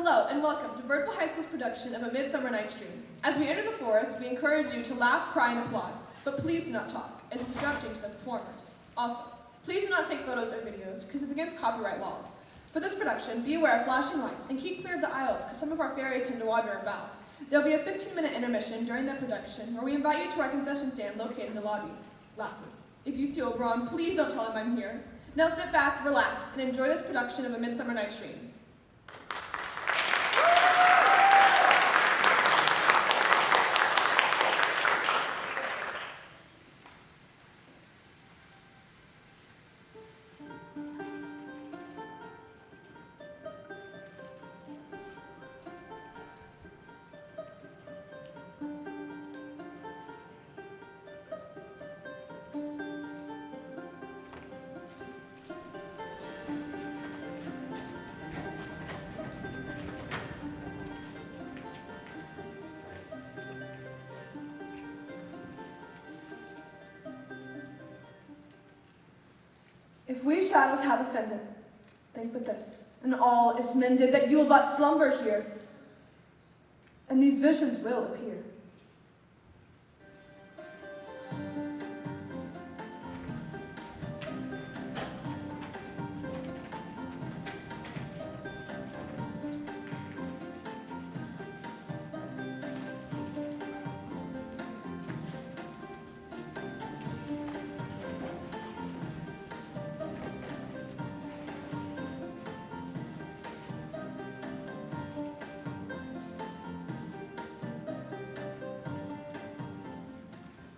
Hello and welcome to Birdville High School's production of A Midsummer Night's Dream. As we enter the forest, we encourage you to laugh, cry, and applaud, but please do not talk, as it's disrupting to the performers. Also, please do not take photos or videos, because it's against copyright laws. For this production, be aware of flashing lights and keep clear of the aisles, because some of our fairies tend to wander about. There will be a 15-minute intermission during the production, where we invite you to our concession stand located in the lobby. Lastly, if you see Oberon, please don't tell him I'm here. Now sit back, relax, and enjoy this production of A Midsummer Night's Dream. If we shadows have offended, think but this, and all is mended, that you will but slumber here, and these visions will appear.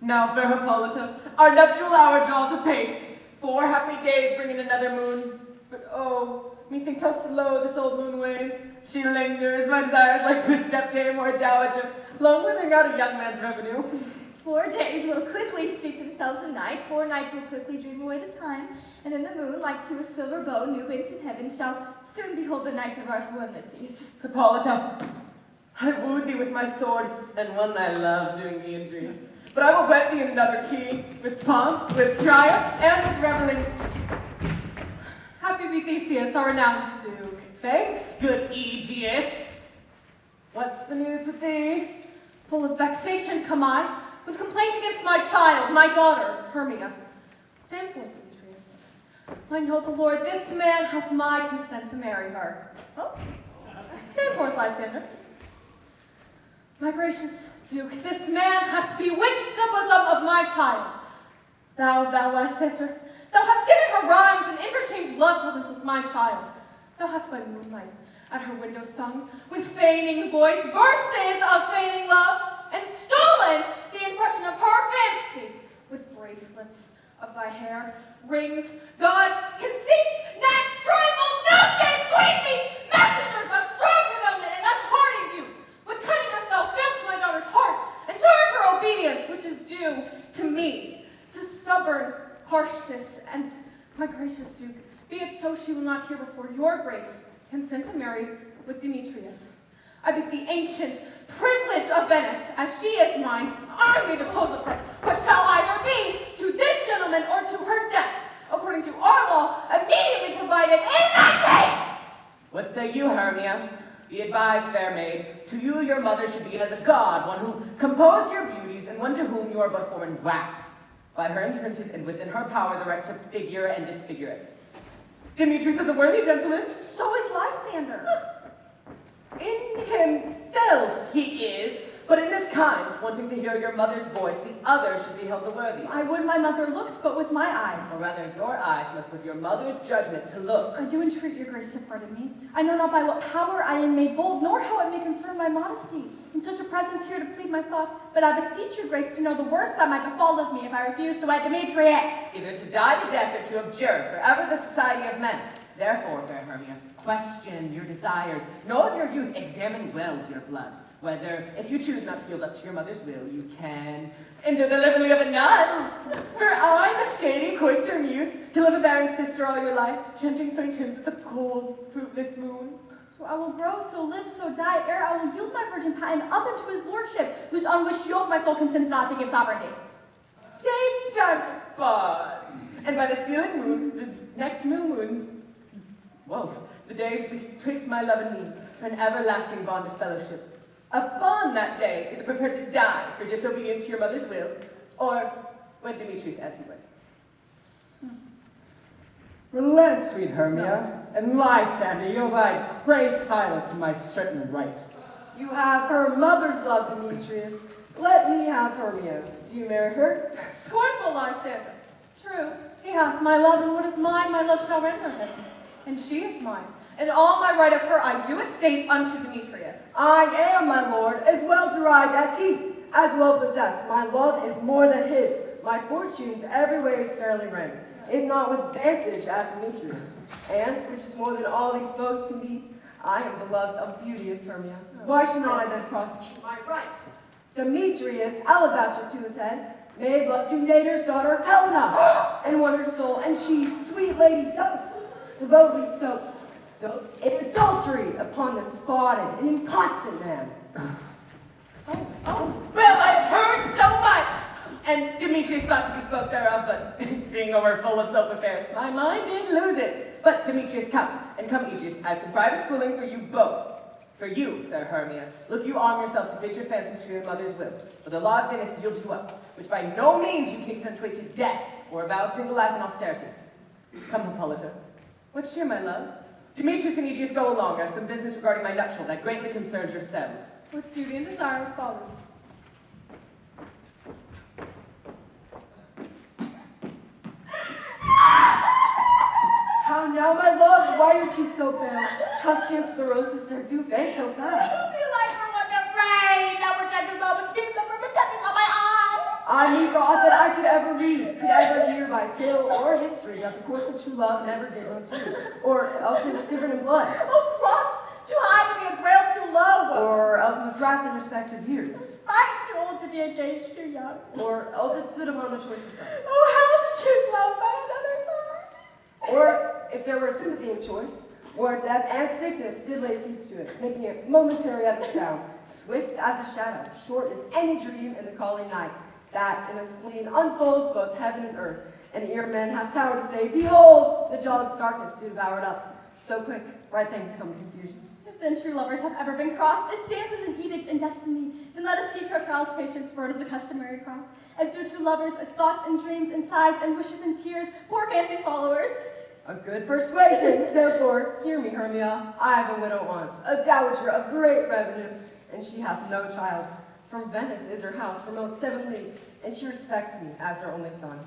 Now, fair Hippolyta, our nuptial hour draws apace. 4 happy days bring in another moon. But oh, methinks how slow this old moon wanes. She lingers, my desires like to a step-dame or a dowager, long withering out a young man's revenue. 4 days will quickly steep themselves in night, 4 nights will quickly dream away the time, and then the moon, like to a silver bow, new winks in heaven, shall soon behold the night of our solemnities. Hippolyta, I wooed thee with my sword, and won thy love doing thee injuries. But I will wed thee in another key, with pomp, with triumph, and with reveling. Happy be Theseus, our renowned Duke. Thanks, good Aegeus. What's the news with thee? Full of vexation come I, with complaint against my child, my daughter, Hermia. Stand forth, Demetrius. I know the Lord, this man hath my consent to marry her. Oh, stand forth, Lysander. My gracious Duke, this man hath bewitched the bosom of my child. Thou, Lysander, thou hast given her rhymes and interchanged love tokens with my child. Thou hast by moonlight at her window sung, with feigning voice, verses of feigning love, and stolen the impression of her fantasy, with bracelets of thy hair, rings, gauds, conceits, knacks, trifles, nosegays, sweetmeats, messengers of strong fulfillment and unhearted youth. With cunning hast thou filched my daughter's heart, and turned her obedience, which is due to me, to stubborn harshness. And, my gracious Duke, be it so she will not hear before your grace consent to marry with Demetrius. I beg the ancient privilege of Venice, as she is mine, I may depose of her, but shall either be to this gentleman or to her death, according to our law, immediately provided in that case. What say you, Hermia? Be advised, fair maid, to you your mother should be as a god, one who composed your beauties, and one to whom you are but form in wax. By her imprinted and within her power the right to figure and disfigure it. Demetrius is a worthy gentleman. So is Lysander. In himself he is, but in this kind, wanting to hear your mother's voice, the other should be held the worthy. I would my mother looked, but with my eyes. Or rather, your eyes must with your mother's judgment to look. I do entreat your grace to pardon me. I know not by what power I am made bold, nor how it may concern my modesty. In such a presence here to plead my thoughts, but I beseech your grace to know the worst that might befall of me if I refuse to wed Demetrius. Either to die the death or to abjure forever the society of men. Therefore, fair Hermia, question your desires. Know of your youth, examine well your blood. Whether, if you choose not to yield up to your mother's will, you can enter the livery of a nun. For I, the shady, cloistern youth, to live a barren sister all your life, chanting sweet tunes with the cold, fruitless moon. So I will grow, so live, so die, ere I will yield my virgin patent up unto his lordship, whose unwished yoke my soul consents not to give sovereignty. Take time to pause, and by the sealing moon, the next new moon, whoa, the days betwixt my love and me, for an everlasting bond of fellowship. A bond that day, either prepared to die for disobedience to your mother's will, or wed Demetrius as he would. Relent, sweet Hermia, and Lysander, yield thy praise title to my certain right. You have her mother's love, Demetrius. Let me have Hermia's. Do you marry her? Scornful Lysander. True, he hath my love, and what is mine, my love shall render him. And she is mine, and all my right of her I do estate unto Demetrius. I am, my lord, as well derived as he, as well possessed. My love is more than his. My fortunes everywhere is fairly ranked, if not with vantage as Demetrius. And, which is more than all these boasts can be, I am beloved of beauteous Hermia. Why should not I then prosecute my right? Demetrius, Alabaster to his head, made love to Nader's daughter Helena, and won her soul, and she, sweet lady, devotedly dotes in adultery upon the spotted and inconstant man. Well, I've heard so much! And Demetrius thought to be spoke thereof, but being over full of self-affairs, my mind did lose it. But Demetrius, come, and come, Aegis, I have some private schooling for you both. For you, fair Hermia, look you arm yourself to fit your fancies to your mother's will. For the law of Venice yields you up, which by no means you can accentuate to death, or vow a single life in austerity. Come, Hippolyta. What cheer, my love? Demetrius and Aegis, go along. I have some business regarding my nuptial that greatly concerns yourselves. With duty and desire will follow. How now, my love? Why are you so pale? How chance the roses there do fade so fast? I methought that I could ever read, could ever hear by tale or history that the course of true love never did unto, or else it was different in blood, Oh, cross, too high to be a grail, too low. or else it was wrapped in respective years, I'm too old to be engaged, too young. or else it stood upon the choice of friends. Oh, how to choose love by another's heart. Or if there were sympathy in choice, or death and sickness did lay siege to it, making it momentary as a sound, swift as a shadow, short as any dream in the calling night, that in a spleen unfolds both heaven and earth, and ere men have power to say, behold, the jaws of darkness do devour it up. So quick, bright things come to confusion. If then true lovers have ever been crossed, it stands as an edict in destiny. Then let us teach our trials patience, for it is a customary cross. As do true lovers, as thoughts and dreams and sighs and wishes and tears, poor fancy's followers. A good persuasion, therefore, hear me, Hermia. I have a widow aunt, a dowager of great revenue, and she hath no child. From Venice is her house, remote 7 leagues, and she respects me as her only son.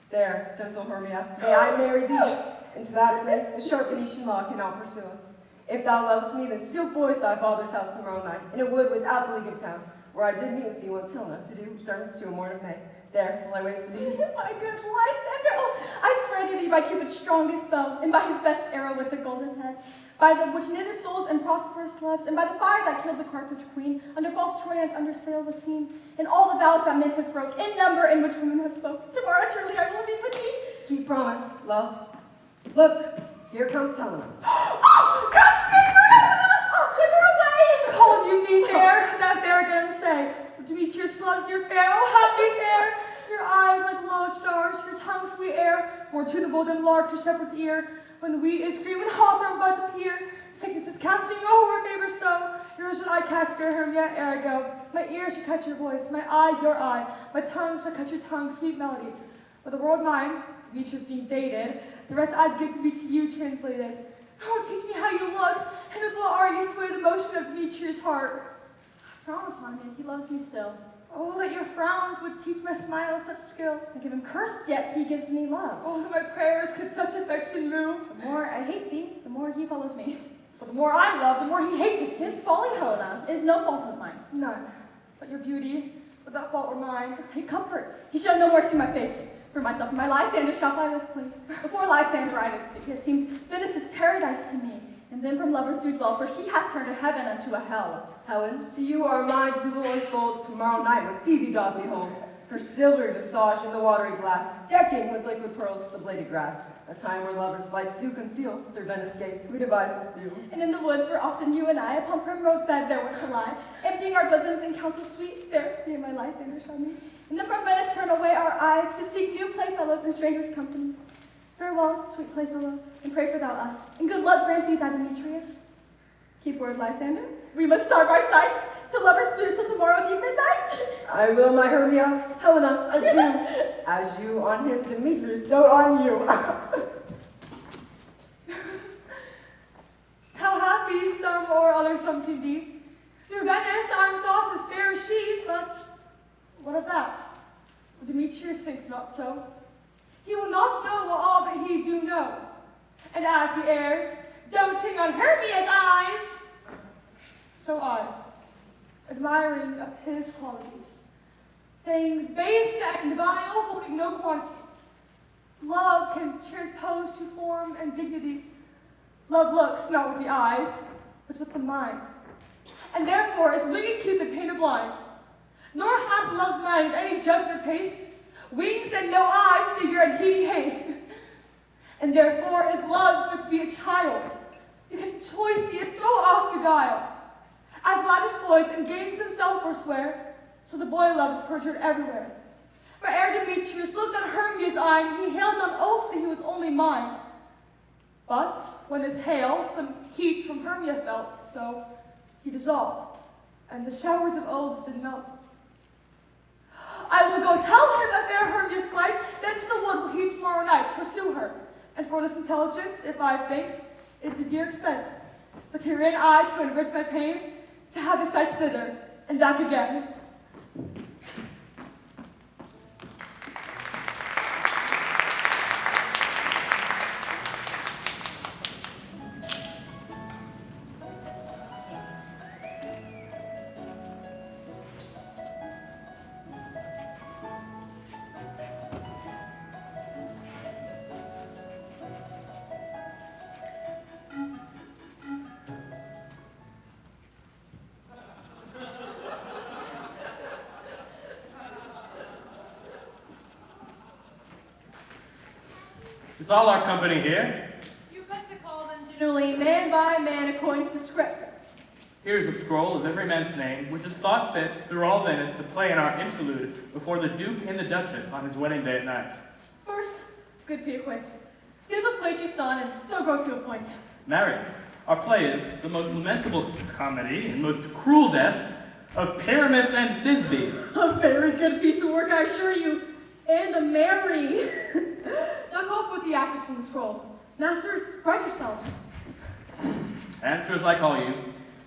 There, gentle Hermia, may I marry thee, and to that place the sharp Venetian law cannot pursue us. If thou lovest me, then steal forth thy father's house tomorrow night, in a wood without the league of town, where I did meet with thee once Helena to do service to a morn of May. There will I wait for thee. My good Lysander, oh, I swear to thee by Cupid's strongest bow, and by his best arrow with the golden head, by the which knitted souls and prosperous loves, and by the fire that killed the Carthage queen, under false Troy and under sail was seen, and all the vows that men have broke, in number in which women have spoke. Tomorrow truly I will be with thee. Keep promise, love. Look, here comes Helena. Oh, come speak for Helena! Oh, whither away? Call you me fair, that fair again say. Demetrius loves your fair, oh happy fair! Your eyes like lodestars, your tongue sweet air, more tunable than lark to shepherd's ear. When the wheat is green, when hawthorn buds appear, sickness is catching, oh, her favor so. Yours should I catch, fair Hermia, ere I go. My ear shall catch your voice, my eye your eye, my tongue shall catch your tongue, sweet melody. But the world mine, Demetrius being dated, the rest I'd give to be to you translated. Oh, teach me how you look, and with what are you sway the motion of Demetrius' heart. I frown upon me, he loves me still. Oh, that your frowns would teach my smile such skill. I give him curse, yet he gives me love. Oh, that my prayers could such affection move. The more I hate thee, the more he follows me. But the more I love, the more he hates it. His folly, Helena, is no fault of mine. None. But your beauty, but that fault were mine. Take comfort. He shall no more see my face. For myself and my Lysander shall fly this place. Before Lysander I did see, it seemed Venice is paradise to me. And then from lovers do dwell, for he hath turned a heaven unto a hell. Helen, to you our minds we will unfold tomorrow night when Phoebe doth behold her silvery visage in the watery glass, decking with liquid pearls the bladed grass. A time where lovers' lights do conceal through Venice gates, we devices do. And in the woods where often you and I upon primrose bed there were to lie, emptying our bosoms in counsel sweet, there me and my Lysander shall meet. And then from Venice turn away our eyes to seek new playfellows in strangers' companies. Farewell, sweet playfellow, and pray for thou us, and good luck grant thee thy Demetrius. Keep word, Lysander. We must starve our sights to lovers' food till tomorrow deep midnight. I will, my Hermia. Helena, adieu. As you on him, Demetrius, dote on you. How happy some or other some can be. Through Venice, I'm thought as fair as she, but what of that? Demetrius thinks not so. He will not know all that he do know. And as he errs, doting on Hermia's eyes, so I, admiring of his qualities, things base and vile, holding no quantity. Love can transpose to form and dignity. Love looks not with the eyes, but with the mind. And therefore is winged Cupid painted blind. Nor hath love's mind any judgment taste, wings and no eyes figure in heedy haste. And therefore is love so to be a child, because choice he is so oft beguiled. As lavish boys and games themselves forswear, so the boy love is perjured everywhere. For ere Demetrius looked on Hermia's eye, he hailed on oath that he was only mine. But when his hail some heat from Hermia felt, so he dissolved, and the showers of oaths did melt. I will go tell him of fair Hermia's flight, then to the wood will he tomorrow night pursue her. And for this intelligence, if I have thanks, it's a dear expense. But herein I, to enrich my pain, to have a sight thither, and back again. Is all our company here? You must call them generally man by man according to the script. Here's a scroll of every man's name, which is thought fit through all Venice to play in our interlude before the Duke and the Duchess on his wedding day at night. First, good Peter Quince, steal the play you on and so go to a point. Marry, our play is the most lamentable comedy and most cruel death of Pyramus and Thisbe. A very good piece of work, I assure you. And a merry. Knock off with the actors from the scroll. Masters, spread yourselves. Answer as I call you.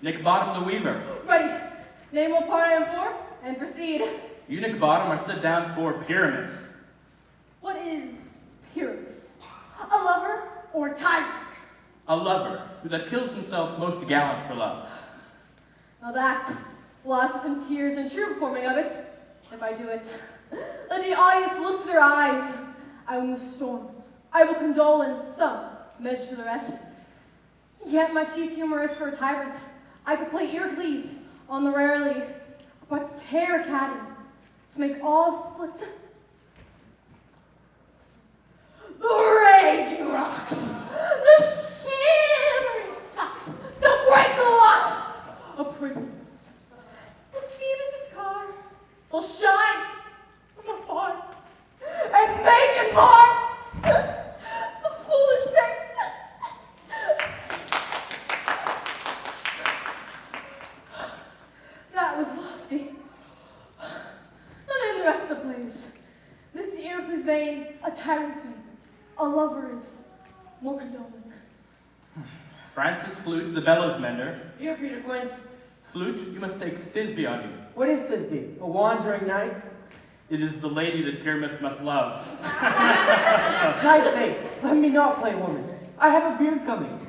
Nick Bottom the Weaver. Ready. Name what part I am for, and proceed. You, Nick Bottom, are set down for Pyramus. What is Pyramus? A lover or a tyrant? A lover who that kills himself most gallant for love. Now that, loss of tears and true performing of it, if I do it. Let the audience look to their eyes. I will move storms. I will condole in some, measure to the rest. Yet my chief humor is for a tyrant. I could play Earcles on the rarely, but to tear a caddy, to make all split. The raging rocks, the shimmering sucks, the break the locks of prisons. The Phoebus' car will shine from afar and make it mar the foolish fates. That was lofty. Not in the rest of the plays. This Earcles vein, a tyrant's vein. A lover is more condoling. Francis Flute, the bellows mender. Here, Peter Quince. Flute, you must take Thisbe on you. What is Thisbe? A wandering knight? It is the lady that Pyramus must love. Knight faith, let me not play woman. I have a beard coming.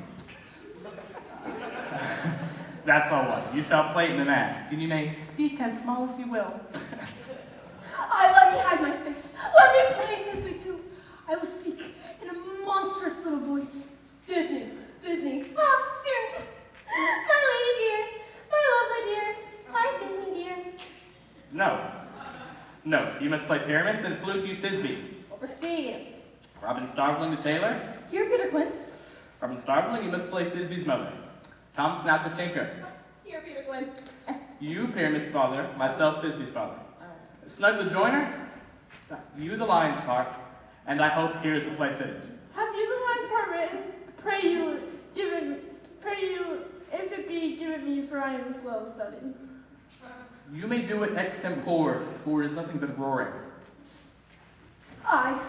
That's all right. You shall play it in the mask, and you may speak as small as you will. Let me hide my face. Let me play this way too. I will speak in a monstrous little voice. Disney, dearest. My lady dear, my love, my dear, my Disney dear. No, you must play Pyramus and Flute you Thisbe. Proceed. Robin Starveling the tailor. Here, Peter Quince. Robin Starveling, you must play Thisbe's mother. Tom Snap the tinker. Here, Peter Quince. You, Pyramus' father, myself, Thisbe's father. Snug the joiner, you the lion's part, and I hope here is the play fitted. Have you the lines part written? Pray you, if it be given me, for I am slow of study. You may do it extempore, for it is nothing but roaring. Aye,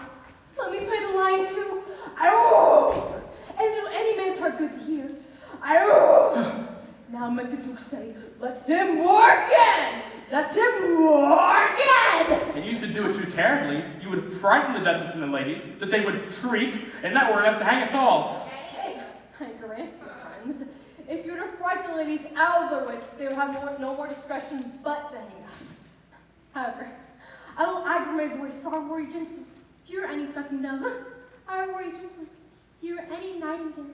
let me play the line too. Aye, and do any man's heart good to hear. Aye, now my kids will say, let him roar again! Let him roar again! And you should do it too terribly. You would frighten the Duchess and the ladies, that they would shriek, and that were enough to hang us all. Hey, I grant you, friends. If you were to frighten the ladies out of their wits, they would have no more discretion but to hang us. However, I will aggravate my voice, so our warrior gentlemen, hear any sucking dove. Our warrior gentlemen, hear any nightingale.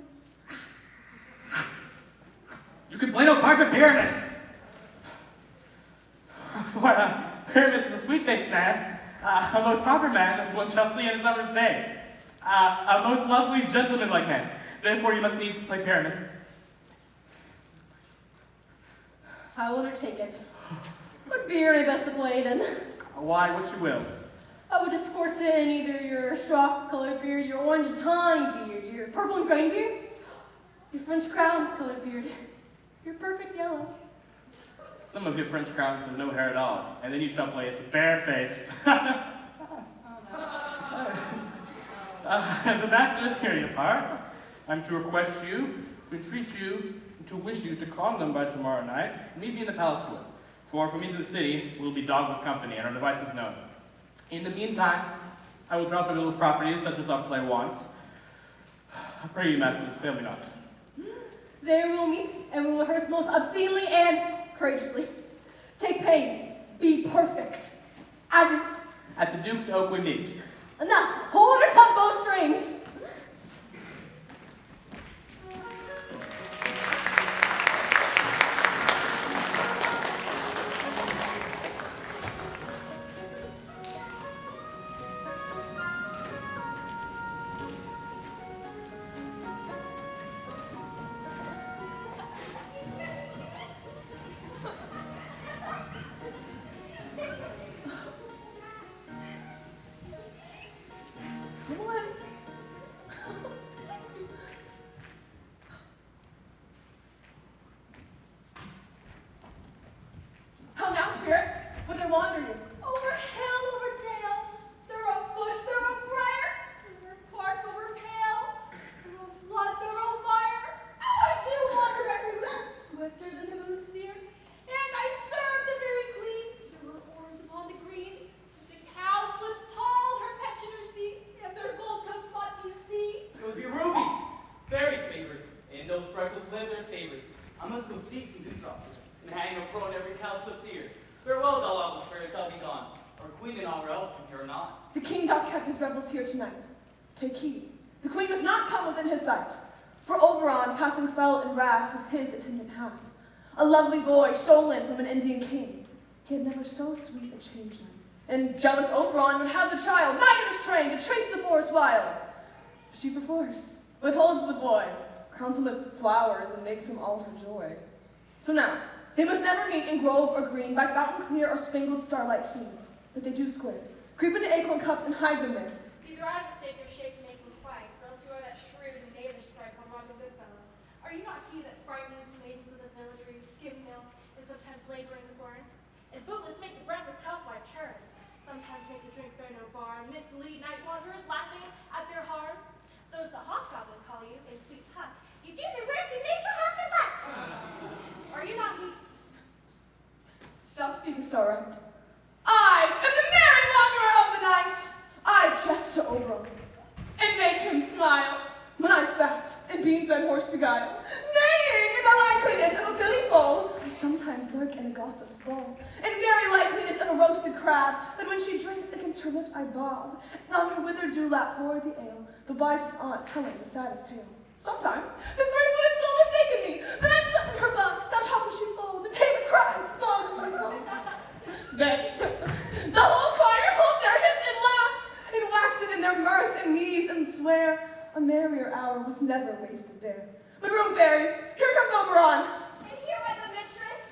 You can play no part but Pyramus. For Pyramus is a sweet-faced man, a most proper man, as one shall see in a summer's day. A most lovely, gentleman-like man. Therefore you must needs play Pyramus. I will undertake it. What beard I best to play then? Why, what you will. I would discourse it in either your straw-colored beard, your orange and tawny beard, your purple and grain beard, your French crown-colored beard, your perfect yellow. Some of your French crowns have no hair at all, and then you shall play it barefaced. The master is hearing your part. I'm to request you, to entreat you, and to wish you to calm them by tomorrow night, and meet me in the palace wood. For from into the city will be dogged with company, and our devices known. In the meantime, I will drop a little property such as our play wants. I pray you, masters, fail me not. There we will meet, and we will rehearse most obscenely and courageously. Take pains. Be perfect. Adieu. At the Duke's Oak we meet. Enough. Hold or cut bowstrings. How now, spirit? Would they wander you? Over hill, over dale, through a bush, through a briar, over park, over pale, through a flood, through a fire. Oh, I do wander everywhere, swifter than the moon's spear, and I serve the very queen, through her oars upon the green. The cow slips tall, her pensioners be, and their gold coat spots you see. Those be rubies, fairy favors, and those freckles live their favors. I must go seek some dewdrops, and hang a pearl in every cowslip's ear. Farewell, thou elves, spirits, I'll be gone. Our queen and all her elves from here or not. The king hath kept his rebels here tonight. Take heed. The queen must not come within his sight. For Oberon, passing fell in wrath with his attendant half. A lovely boy stolen from an Indian king. He had never so sweet a changeling. And jealous Oberon would have the child, knight in his train, to chase the forest wild. She perforce withholds the boy, crowns him with flowers, and makes him all her joy. So now, they must never meet in grove or green, by fountain clear or spangled starlight seen. But they do square, creep into acorn cups and hide them there. Either I mistake or shape make them quiet, or else you are that shrewd and knavish sprite called Robin Goodfellow. Are you not he that frightens the maidens of the villagery, skim milk, and sometimes labor in the barn? And bootless make the breathless housewife churn. Sometimes make the drink bear no bar, and mislead night wanderers laughing at their harm. Those the hobgoblin call you, in sweet puck. You do the work and they shall have the luck. Are you not he? Thou speakest aright. I am the merry wanderer of the night. I jest to Oberon, and make him smile. When I fat and bean-fed horse beguile, neighing in the likeliness of a filly foal, I sometimes lurk in a gossip's bowl, in very likeliness of a roasted crab, that when she drinks against her lips I bob, and on her withered dewlap pour the ale, the wise aunt telling the saddest tale. Sometime the three-footed soul mistaken me, then I slip from her bum, down top as she falls, and Taylor cries, falls into her falls. Then the whole choir hold their hips and laughs, and wax it in their mirth and knees, and swear a merrier hour was never wasted there. But room fairies, here comes Oberon. And here by the mistress,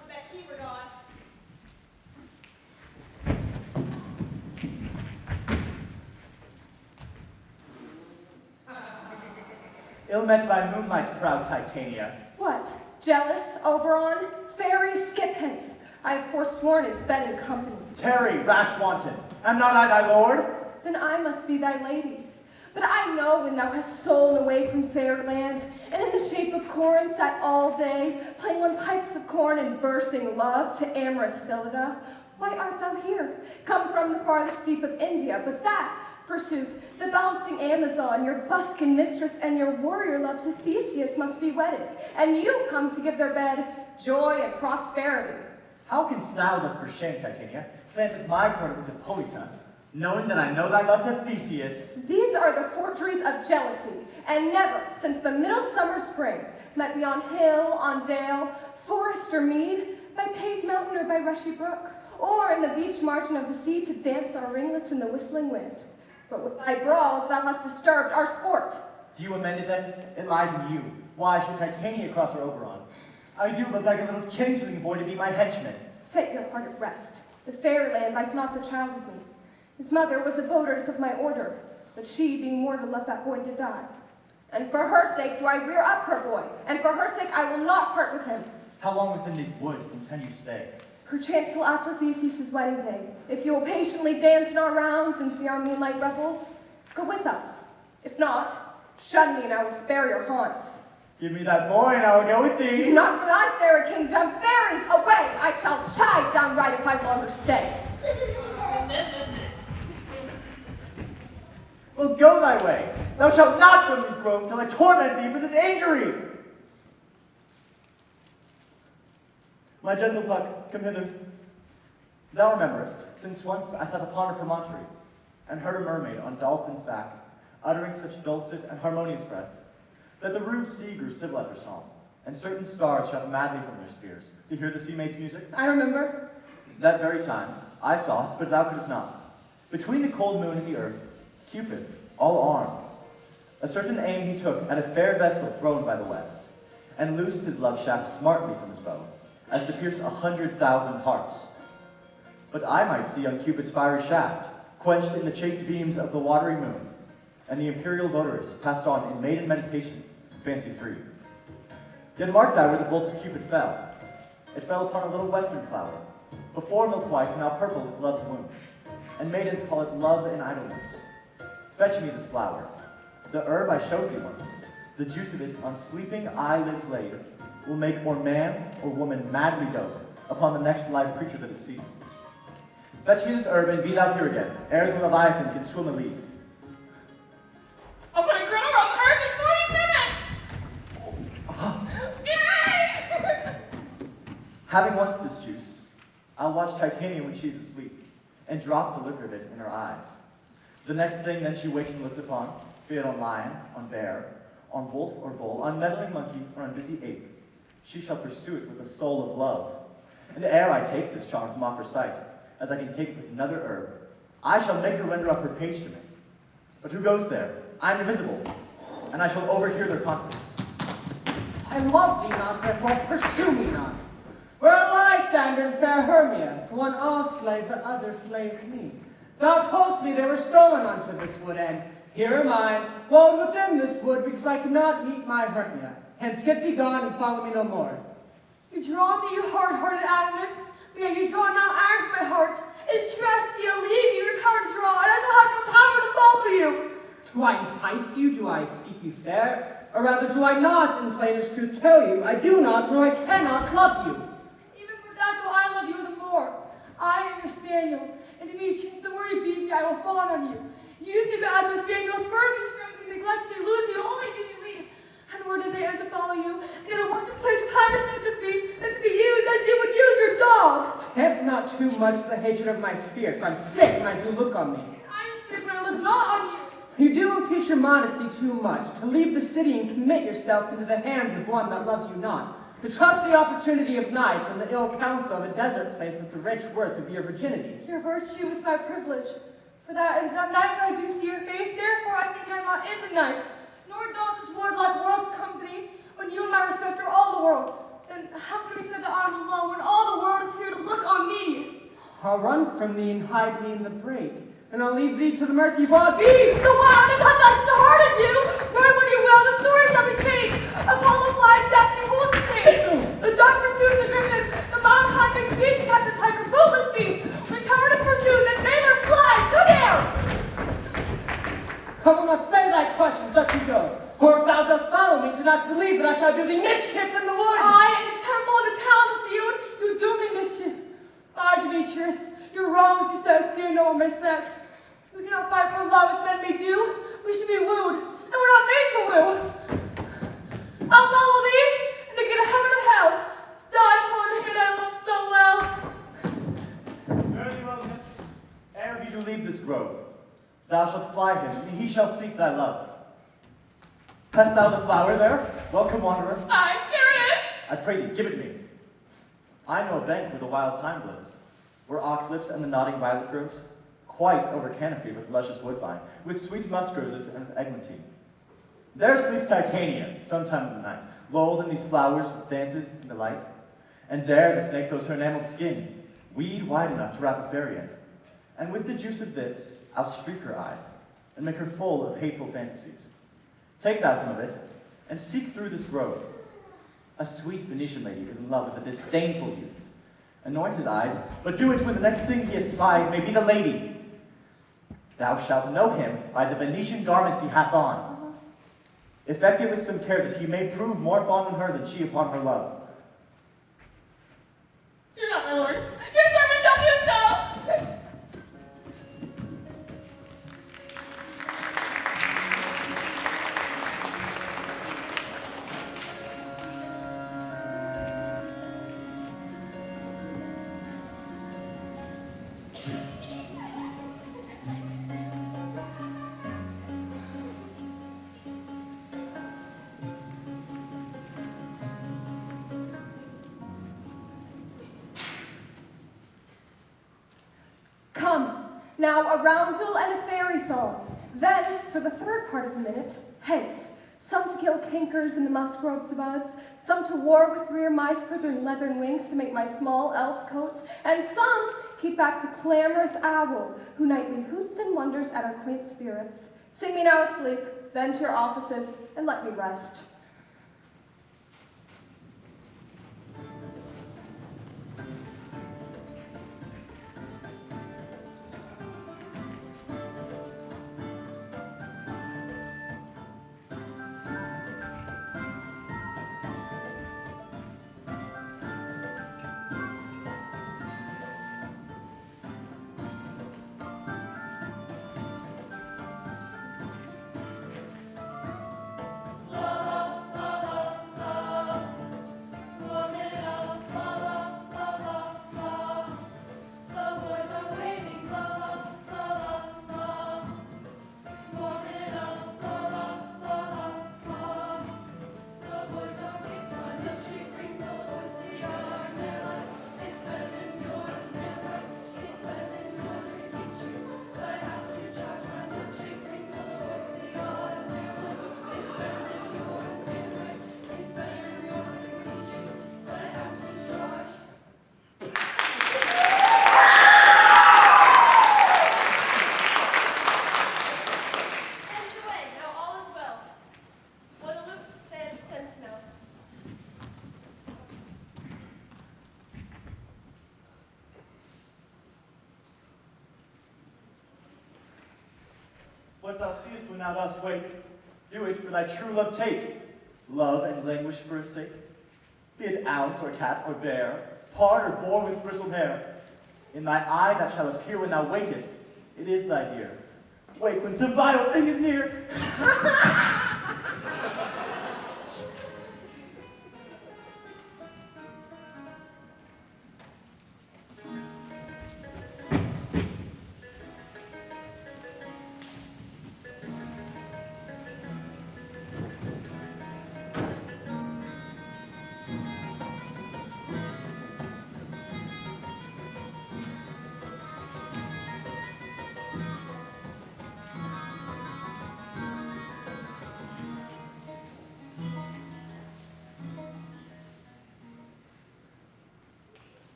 or that he would on. Ill met by moonlight, proud Titania. What? Jealous, Oberon? Fairies, skip hence. I have forsworn his bed and company. Tarry, rash wanton. Am not I thy lord? Then I must be thy lady. But I know when thou hast stolen away from fair land, and in the shape of corn sat all day, playing on pipes of corn and versing love to amorous Phillida. Why art thou here, come from the farthest deep of India, but that, forsooth, the bouncing Amazon, your buskin mistress and your warrior love to Theseus must be wedded, and you come to give their bed joy and prosperity. How canst thou thus for shame, Titania, plant at my court with Hippolyta, knowing that I know thy love to Theseus? These are the forgeries of jealousy, and never, since the midsummer spring, met we on hill, on dale, forest or mead, by paved mountain or by rushy brook, or in the beach margin of the sea to dance our ringlets in the whistling wind. But with thy brawls thou hast disturbed our sport. Do you amend it then? It lies in you. Why should Titania cross her Oberon? I do but beg a little changeling boy to be my henchman. Set your heart at rest. The fairy land buys not the child of me. His mother was a votaress of my order, but she, being mortal, left that boy to die. And for her sake do I rear up her boy, and for her sake I will not part with him. How long within these woods intend you stay? Perchance till after Theseus' wedding day. If you will patiently dance in our rounds and see our moonlight revels, go with us. If not, shun me and I will spare your haunts. Give me that boy and I will go with thee. Not for thy fairy kingdom, fairies away! I shall chide downright if I longer stay. Well, go thy way. Thou shalt not from this grove till I torment thee for this injury. My gentle Puck, come hither. Thou rememberest, since once I sat upon a promontory, and heard a mermaid on dolphin's back, uttering such dulcet and harmonious breath, that the rude sea grew civil at her song, and certain stars shot madly from their spheres, to hear the sea maid's music. I remember. That very time, I saw, but thou couldst not, between the cold moon and the earth, Cupid, all armed. A certain aim he took at a fair vessel thrown by the west, and loosed his love shaft smartly from his bow, as to pierce 100,000 hearts. But I might see on Cupid's fiery shaft, quenched in the chaste beams of the watery moon, and the imperial votaries passed on in maiden meditation, fancy free. Yet mark thou where the bolt of Cupid fell. It fell upon a little western flower, before milk white, now purple with love's womb, and maidens call it love in idleness. Fetch me this flower, the herb I showed thee once. The juice of it, on sleeping eyelids laid, will make or man or woman madly dote upon the next live creature that it sees. Fetch me this herb, and be thou here again, ere the Leviathan can swim a league. I'll put a griddle on the earth in 40 minutes! Yay! Having once this juice, I'll watch Titania when she is asleep, and drop the liquor of it in her eyes. The next thing then she wakes and looks upon, be it on lion, on bear, on wolf or bull, on meddling monkey, or on busy ape, she shall pursue it with the soul of love. And ere I take this charm from off her sight, as I can take it with another herb, I shall make her render up her page to me. But who goes there? I am invisible, and I shall overhear their conference. I love thee not, therefore pursue me not. Where Lysander and fair Hermia, for one all slave, the other slaved me. Thou toldst me they were stolen unto this wood, and here am I, walled within this wood, because I cannot meet my Hermia. Hence get thee gone and follow me no more. You draw me, you hard-hearted adamant, but yet you draw not iron from my heart. It is true I see you leave you, your power to draw, and I shall have no power to follow you. Do I entice you? Do I speak you fair? Or rather, do I not, in plainest truth, tell you, I do not, nor I cannot love you? Even for that do I love you the more. I am your spaniel, and Demetrius, the more you beat me, I will fawn on you. You used me bad to a spaniel, spurned me, strengthened me, neglected me, lose me, only give me leave. And where does I enter to follow you? And in a worse place kindness than to be, than to be used as you would use your dog. Tempt not too much the hatred of my spirit, for I'm sick when I do look on thee. I am sick when I look not on you. You do impeach your modesty too much, to leave the city and commit yourself into the hands of one that loves you not, to trust the opportunity of night and the ill counsel of a desert place with the rich worth of your virginity. Your virtue is my privilege. For that it is at night when I do see your face, therefore I think I am not in the night, nor doth this wood like world's company, when you and my respect are all the world. Then how can we say that I am alone when all the world is here to look on me? I'll run from thee and hide me in the brake, and I'll leave thee to the mercy of all beasts. So wild and not such a heart as you, nor when you will, the story shall be changed. Apollo flies, Daphne holds shall do thee mischief in the wood. I, in the temple, in the town, the field, you do me mischief. Ay, Demetrius, you're wrong when you said you know my sex. We cannot fight for love as men may do. We should be wooed, and we're not made to woo. I'll follow thee, and to get to heaven of hell. Die upon him I love so well. Fare thee well, Smith. Ere he do leave this grove, thou shalt fly him, and he shall seek thy love. Hast thou the flower there? Welcome, wanderer. Aye, there it is. I pray thee, give it me. I know a bank where the wild thyme blows, where oxlips and the nodding violet grows, quite over canopy with luscious woodbine, with sweet musk roses and with eglantine. There sleeps Titania, sometime in the night, lulled in these flowers with dances in the light. And there the snake throws her enameled skin, weed wide enough to wrap a fairy in. And with the juice of this, I'll streak her eyes, and make her full of hateful fantasies. Take thou some of it, and seek through this grove. A sweet Venetian lady is in love with a disdainful youth. Anoint his eyes, but do it when the next thing he espies may be the lady. Thou shalt know him by the Venetian garments he hath on. Effect it with some care that he may prove more fond on her than she upon her love. Fear not, my lord. Your servant shall do so. Come, now a roundel and a fairy song. Then, for the third part of the minute, hence, some to kill cankers in the musgroves buds, some to war with rear mice for their leathern wings to make my small elf's coats, and some keep back the clamorous owl, who nightly hoots and wonders at our quaint spirits. Sing me now asleep, then to your offices, and let me rest. What thou seest when thou dost wake, do it for thy true love take. Love and languish for his sake. Be it ounce or cat or bear, pard or boar with bristled hair. In thy eye that shall appear when thou wakest, it is thy ear. Wake when some vile thing is near.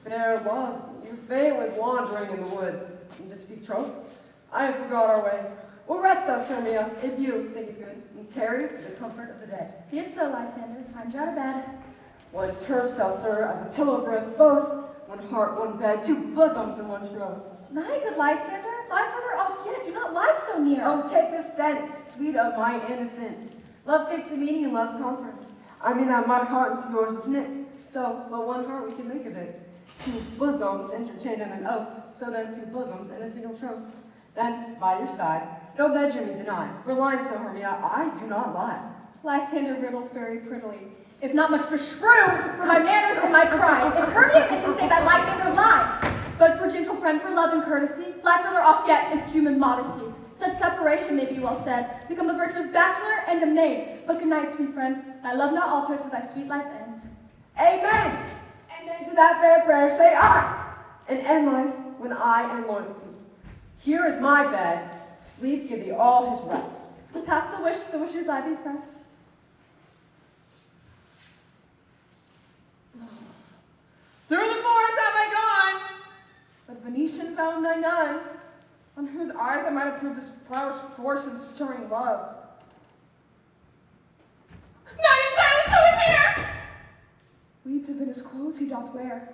Fair love, you faint with wandering in the wood. And to speak troth, I have forgot our way. Well, rest us, Hermia, if you think it good, and tarry for the comfort of the day. Be it so, Lysander. Time you out of bed. One turf shall serve as a pillow for us both, one heart, one bed, two bosoms in one throat. Nay, good Lysander, thy further off off yet. Do not lie so near. Oh, take the sense, sweet of my innocence. Love takes the meaning in love's conference. I mean that my heart into yours is knit. So, but one heart we can make of it. Two bosoms interchained in an oath. So then two bosoms in a single troth. Then, by your side, no bedroom you deny. Relying so, Hermia, I do not lie. Lysander riddles very prettily, if not much beshrew for my manners and my pride. If Hermia meant to say that Lysander lied, but for gentle friend, for love and courtesy, lie further off yet in human modesty. Such separation may be well said, become a virtuous bachelor and a maid. But good night, sweet friend, thy love not alter to thy sweet life end. Amen! And to that fair prayer say I, and end life when I am loyalty. Here is my bed, sleep give thee all his rest. With half the wishes I be pressed. Through the forest have I gone, but Venetian found I none, on whose eyes I might approve this flower's force in stirring love. Night and silence, who is here? Weeds have been his clothes he doth wear.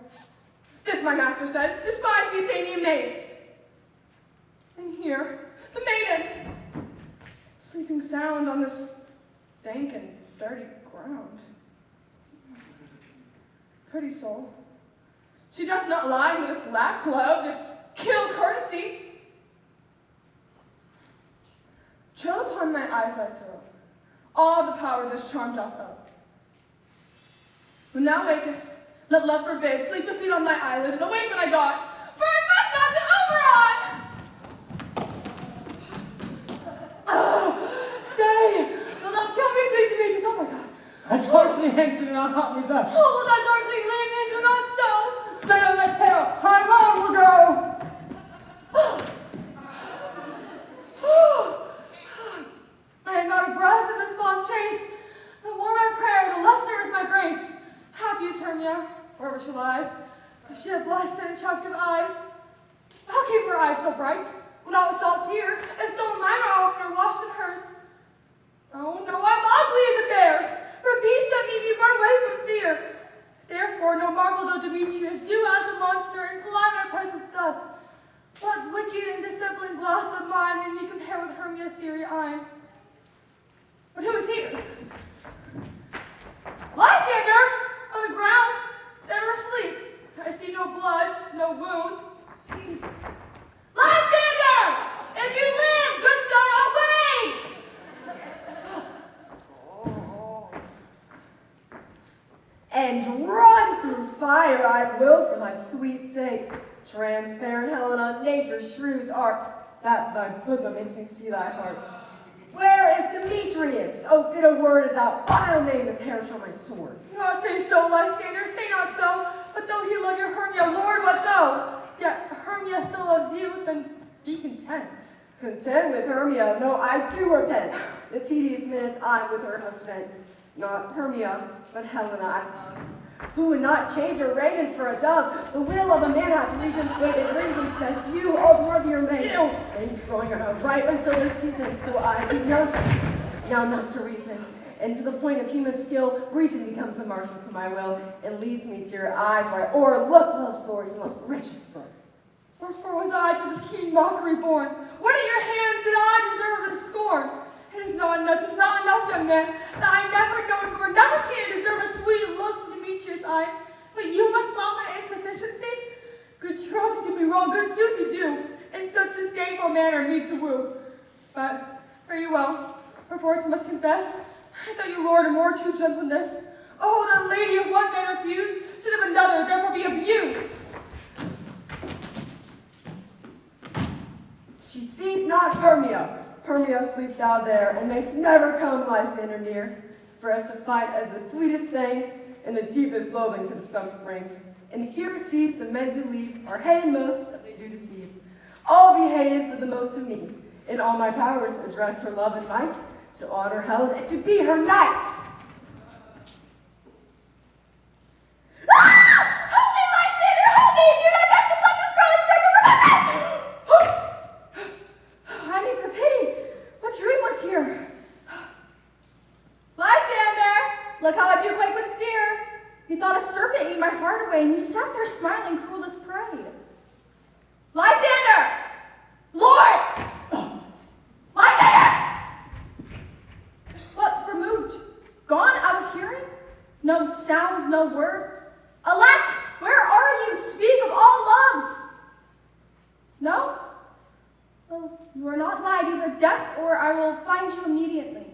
This my master said, despise the Athenian maid. And here, the maiden, sleeping sound on this dank and dirty ground. Pretty soul, she does not lie with this lack love, this kill courtesy. Chill upon my eyes I throw, all the power this charm doth owe. When thou wakest, let love forbid, sleep a seat on thy eyelid, and awake when I got, for I must not to Oberon! Stay! Will not kill me, sweet Demetrius. Oh my God. I darkly hasten and not haunt me thus. Oh, will that darkly lead me? Do not so. Stay on that tail, I long will go. I am out of breath in this fond chase. The more my prayer, the lesser is my grace. Happy is Hermia, wherever she lies. If she had blessed and attractive eyes, how keep her eyes so bright, without salt tears, and so mine are oftener washed than hers? Oh no, I'm ugly as a bear, for beasts that meet me run away from fear. Therefore, no marvel though Demetrius do as a monster and fly my presence thus. What wicked and dissembling glass of mine may me compare with Hermia's Syria eye? But who is here? Lysander! On the ground, dead or asleep. I see no blood, no wound. Lysander! If you live, good sir, awake! And run through fire I will for thy sweet sake. Transparent Helena, nature's shrews art, that thy bosom makes me see thy heart. Where is Demetrius? Oh, fit a word is out, vile name to perish on my sword. Do not say so, Lysander, say not so. But though he love your Hermia, Lord, what though? Yet Hermia still loves you, then be content. Content with Hermia, no, I do repent. The tedious minutes I with her have spent. Not Hermia, but Helena I love. Who would not change a raven for a dove? The will of a man hath reason swayed, and reason says, you are worthier made. Things growing are ripe until their season, so I do now not to reason. And to the point of human skill, reason becomes the marshal to my will, and leads me to your eyes where I o'erlook love stories and love riches births. Wherefore was I to this keen mockery born? What at your hands did I deserve this scorn? It is not enough, young man, that I never know nor never can deserve a sweet look from Demetrius' eye. But you must love my insufficiency? Good you ought to do me wrong, good sooth you do, in such disdainful manner me to woo. But, very well, perforce I must confess, I thought you lord more true gentleness. Oh, that lady of one man refused, should have another, therefore be abused. She sees not Hermia. Hermia, sleep thou there, and mayst never come Lysander near. For us to fight as the sweetest things, and the deepest loathing to the stomach brings. And here sees the men do leave, are hated most that they do deceive. All be hated, but the most of me. In all my powers address her love and might, to honor Helen and to be her knight. Help me, Lysander! Help me! Do thy best to pluck this growing serpent from my I mean, for pity! What dream was here? Lysander! Look how I do quake with fear! You thought a serpent ate my heart away, and you sat there smiling, cruel as prey. Lysander! Lord! No sound, no word. Alack, where are you? Speak of all loves. No? Well, you are not light, either deaf, or I will find you immediately.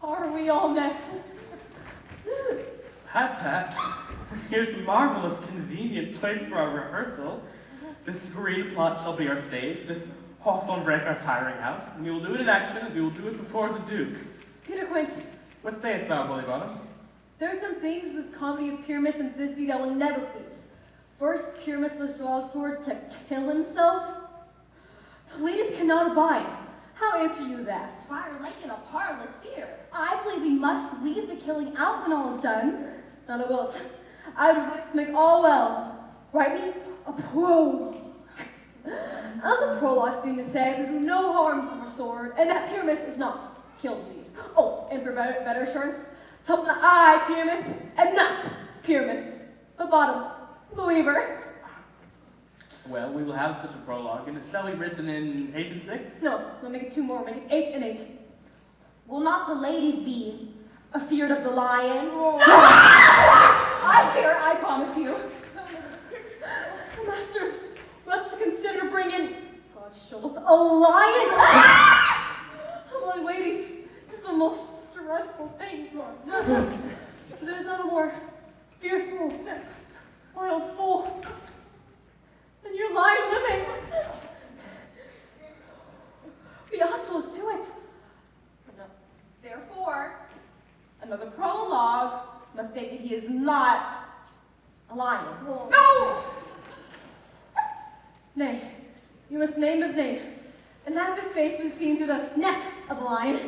Are we all met? Pat, here's a marvelous, convenient place for our rehearsal. This green plot shall be our stage, this hawthorn break our tiring house, and we will do it in action, and we will do it before the Duke. Peter Quince, What sayest thou, Bully Bottom? there are some things in this comedy of Pyramus and Thisbe that will never please. First, Pyramus must draw a sword to kill himself. The ladies cannot abide. How answer you that? Fire like in a parlous fear. I believe we must leave the killing out when all is done. Not I wilt. I would advise to make all well. Write me a prologue. As a prologue seem to say, we do no harm to the sword, and that Pyramus is not killed me. Oh, and for better assurance, tell them that I, Pyramus, am not Pyramus, but Bottom, believer. Well, we will have such a prologue, and it shall be written in 8 and 6? No, we'll make it 2 more, make it 8 and 8. Will not the ladies be afeard of the lion? I fear, I promise you. Masters, let's consider bringing, God show us, a lion among ladies is the most dreadful thing. There's not a more fearful, wild fool than your lion living. We ought to look to it. No. Therefore, another prologue must state that he is not a lion. No! Nay, you must name his name, and have his face be seen through the neck of a lion,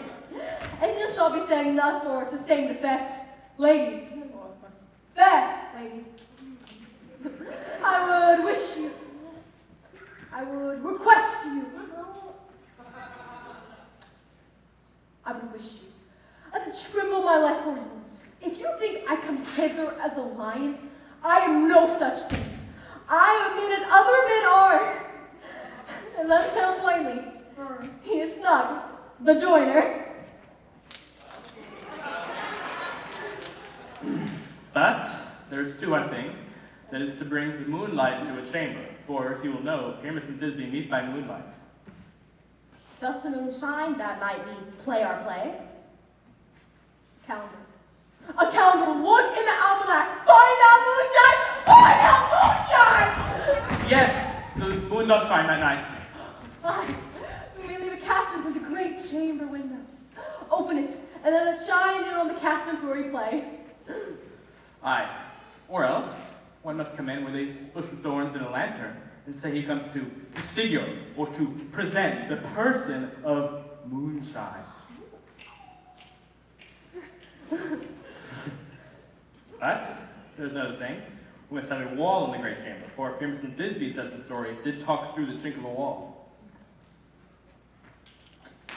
and you shall be saying thus or to the same effect, ladies, fair ladies, I would wish you, I would request you, I would wish you, to tremble my life for animals. If you think I come hither as a lion, I am no such thing. I am mean as other men are. And let us tell him plainly, he is not the joiner. But there's 2 other things. That is to bring the moonlight into a chamber, for as you will know, Pyramus and Thisbe meet by moonlight. Doth the moon shine that night we play our play? Calendar. A calendar, look in the almanac. Find out moonshine! Find out moonshine! Yes, the moon does shine that night. Aye, we may leave a casement with a great chamber window. Open it, and let it shine in on the casement where we play. Aye. Or else, one must come in with a bush of thorns and a lantern, and say he comes to disfigure or to present the person of moonshine. But there's another thing. We must have a wall in the great chamber, for Pyramus and Thisbe, says the story, did talk through the chink of a wall.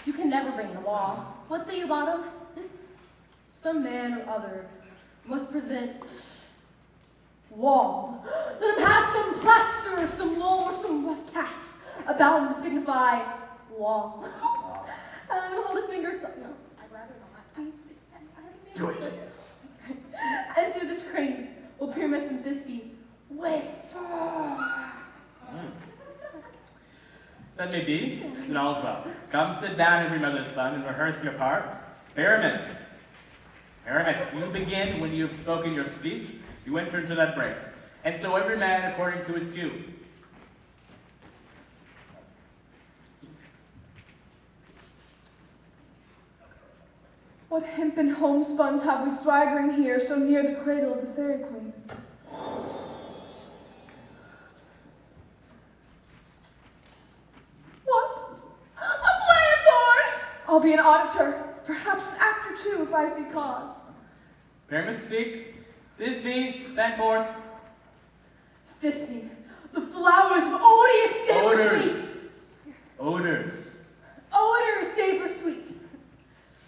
You can never bring the wall. What say you, Bottom? Some man or other must present wall. Let him have some plaster, or some loam, or some rough cast about him to signify wall. And let him hold his fingers. No, I'd rather not. Do it. And through this crane will Pyramus and Thisbe whisper. That may be, then all is well. Come sit down, every mother's son, and rehearse your parts. Pyramus, you begin when you have spoken your speech. You enter into that break. And so every man according to his cue. What hempen homespuns have we swaggering here so near the cradle of the fairy queen? I'll be an auditor, perhaps an actor too, if I see cause. Pyramus, speak. Thisbe, stand forth. Thisbe, the flowers of odious savor Odors. sweet. Odors. Odor savor sweet.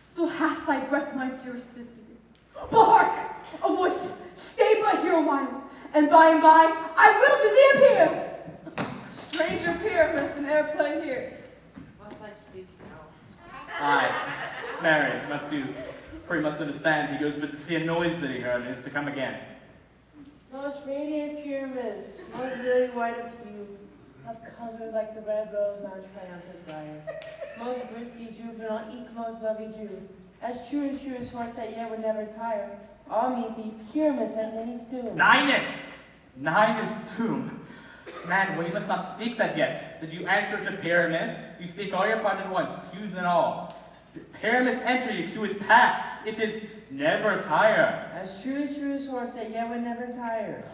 So hath thy breath, my dearest Thisbe. But hark, a voice, stay but here a while, and by I will to thee appear. Stranger Pyramus and airplane here. Must I speak now? Aye. Marry, must do. For he must understand he goes but to see a noise that he heard and is to come again. Most radiant Pyramus, most lily white of hue, of color like the red rose on a triumphant briar. Most brisky juvenile, eke most lovely Jew, as true as horse that yet would never tire. All meet thee, Pyramus at Ninny's tomb. Ninus' tomb. Man, well, you must not speak that yet. Did you answer to Pyramus? You speak all your part at once, cues and all. Pyramus enter, your cue is past. It is never tire. As true as horse that yet would never tire.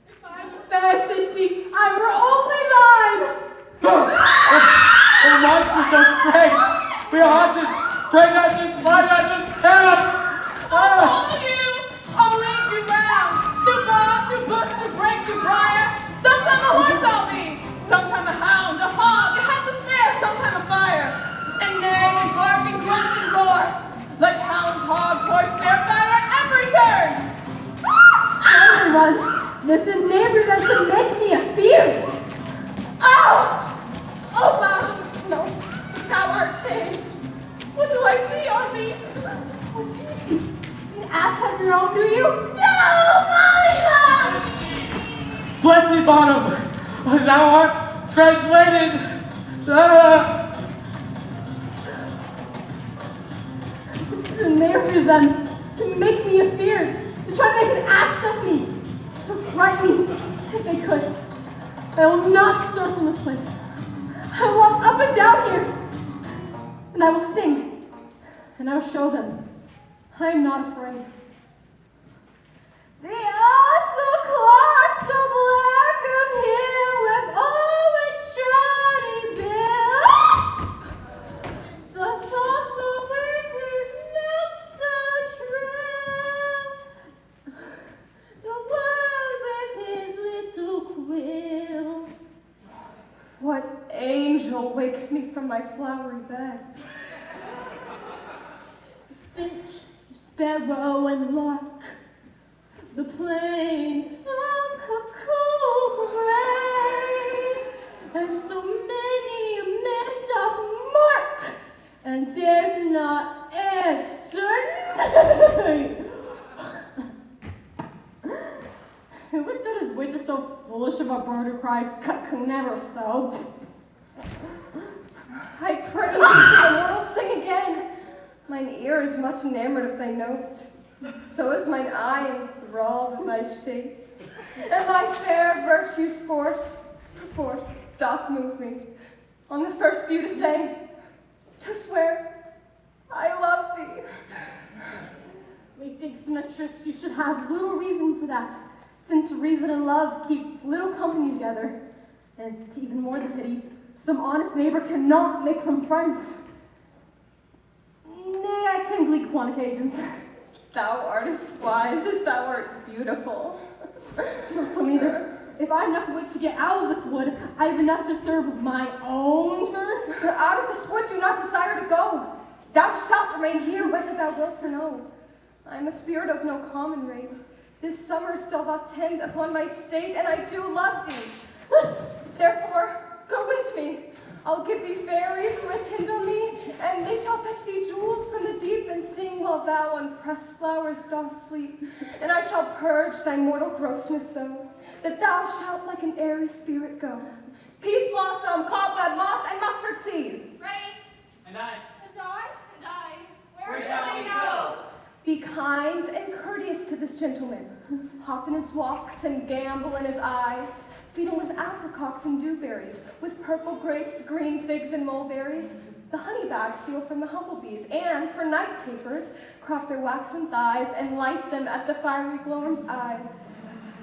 If I were fair, Thisbe, I were only thine. Oh, monster so strange! We are haunted! Bring us this, find us this, help! I'll follow you! I'll lead you round! To bog, to bush, to break, to briar! Sometime a horse I'll be! Sometime a hound, a hog, a headless mare, sometime a fire! And neigh, and bark, and grunt, and roar! Like hound, hog, horse, bear, fire at every turn! Everyone, this enablement to make me a fear. Oh! Oh, thou, no, thou art changed. What do I see on thee? What do you see? See an ass of your own, do you? No, Molly! Bless me, Bonham! Thou art translated! This is enablement to make me a fear. To try to make an ass of me. To frighten me, if they could. I will not stir from this place. I will walk up and down here. And I will sing. And I will show them. I am not afraid. The awesome clock so black of hill with all its shoddy bill. The fossil with his notes so true. The world with his little quill. What angel wakes me from my flowery bed? Finch, sparrow, and lark. The plain sun cuckoo gray, and so many a man doth mark, and dares not answer nay. Who would set his wit to so foolish of a bird who cries cuckoo never so? I pray thee, immortal, sing again. Mine ear is much enamored of thy note. So is mine eye enthralled of thy shape. And thy fair virtue's force doth move me. On the first view to say, to swear, I love thee. Methinks, Demetrius, you should have little reason for that, since reason and love keep little company together. And even more than pity, some honest neighbor cannot make them friends. Nay, I can gleek on occasions. Thou art as wise as thou art beautiful. Not so neither. If I have enough wit to get out of this wood, I have enough to serve my own turn. Out of this wood do not desire to go. Thou shalt remain here whether thou wilt or no. I am a spirit of no common rate. This summer still doth tend upon my state, and I do love thee. Therefore, go with me. I'll give thee fairies to attend on thee, and they shall fetch thee jewels from the deep and sing while thou on pressed flowers dost sleep. And I shall purge thy mortal grossness so, that thou shalt like an airy spirit go. Peace blossom, cobweb, moth, and mustard seed. Ready? And I. And I? And I. Where shall we go? Be kind and courteous to this gentleman. Hop in his walks and gambol in his eyes. Feed him with apricots and dewberries, with purple grapes, green figs, and mulberries. The honey bags steal from the humblebees, and for night tapers, crop their waxen thighs and light them at the fiery glowworm's eyes.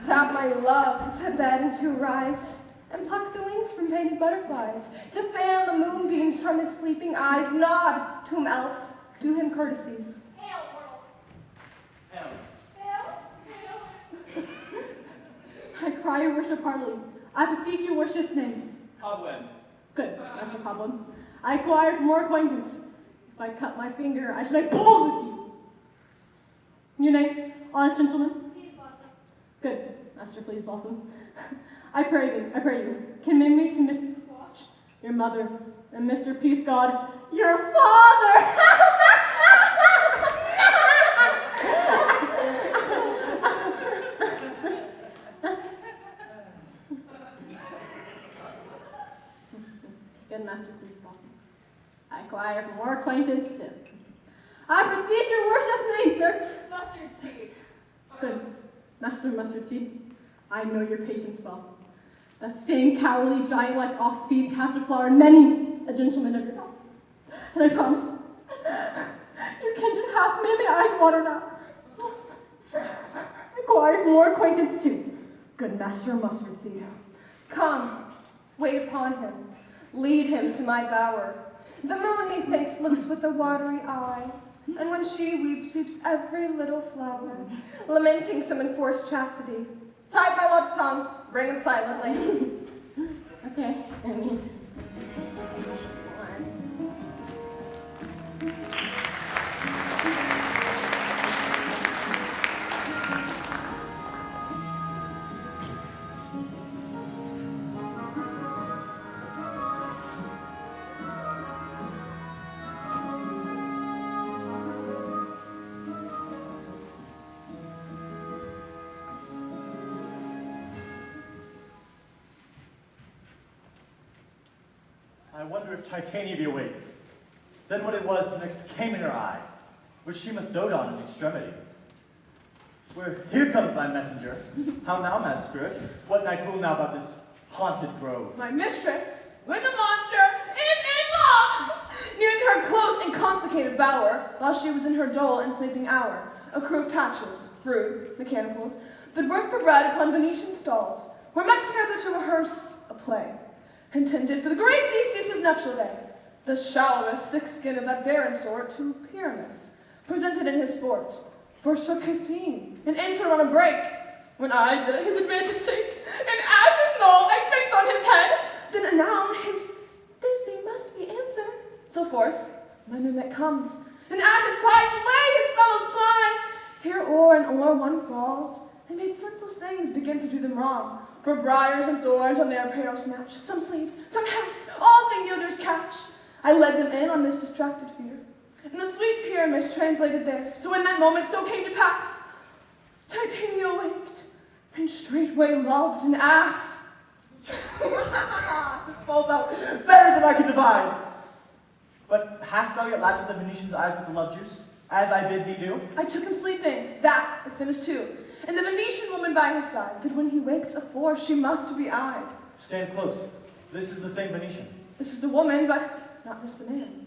Zap my love to bed and to rise. and pluck the wings from painted butterflies, to fan the moonbeams from his sleeping eyes, nod to him elves, do him courtesies. Hail, mortal. Hell, Hail, hail. I cry your worship heartily. I beseech your worship's name. cobweb. Good, Master Cobweb. I acquire for more acquaintance. If I cut my finger, I shall make bold with you. Your name, honest gentleman? Peace blossom. Good, Master Please Blossom. I pray you, commend me to Mrs. Squash, your mother, and Mr. Peace God, your father! Good, Master Please Blossom. I acquire for more acquaintance too. I beseech your worship's name, sir. Mustard seed. Good, Master Mustard Seed. I know your patience well. That same cowardly giant like ox beef have to flower many a gentleman of your house. And I promise, your kindred hath made my eyes water now. Requires more acquaintance too. Good Master Mustard Seed. Come, wait upon him, lead him to my bower. The moon, methinks, looks with a watery eye, and when she weeps, weeps every little flower, lamenting some enforced chastity. Tie my love's tongue, bring him silently. Okay, Amy. I wonder if Titania be awaked. Then what it was that next came in her eye, which she must dote on in extremity. Where here comes thy messenger. How now, mad spirit? What night rule now about this haunted grove? My mistress, with the monster, is in law! Near to her close and consecrated bower, while she was in her dull and sleeping hour, a crew of patches, rude, mechanicals, that worked for bread upon Venetian stalls, were met together to rehearse a play, intended for the great Theseus' nuptial day, the shallowest thick skin of that barren sort to Pyramus, presented in his sport, forsook his scene, and entered on a break, when I did at his advantage take, and as his knoll I fix on his head, then anon his Thisbe must be answered. So forth, my mimic comes, and at his side away his fellows fly. Here o'er and o'er one falls, and made senseless things begin to do them wrong. For briars and thorns on their apparel snatch, some sleeves, some hats, all thing yielders catch. I led them in on this distracted fear, and the sweet Pyramus translated there. So in that moment so came to pass, Titania awaked, and straightway loved an ass. This falls out better than I could devise. But hast thou yet latched the Venetian's eyes with the love juice, as I bid thee do? I took him sleeping, that is finished too, and the Venetian woman by his side, that when he wakes afore, she must be eyed. Stand close. This is the same Venetian. This is the woman, but not this the man.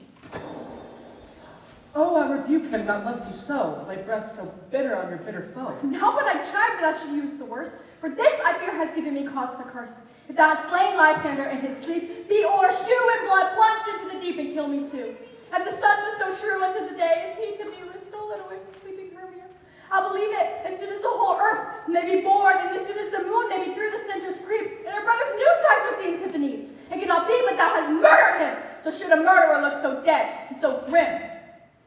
Oh, I rebuke him that loves you so, lay breath so bitter on your bitter foe. Now would I chide that I should use the worst, for this I fear has given me cause to curse. If thou hast slain Lysander in his sleep, the oar, shoe in blood, plunged into the deep and kill me too. As the sun was so true unto the day, as he to me was stolen away from sleeping Hermia. I'll believe it as soon as the whole earth may be born, and as soon as the moon may be through the centers creeps, and her brother's new ties with the Antipodes. It cannot be but thou hast murdered him, so should a murderer look so dead and so grim.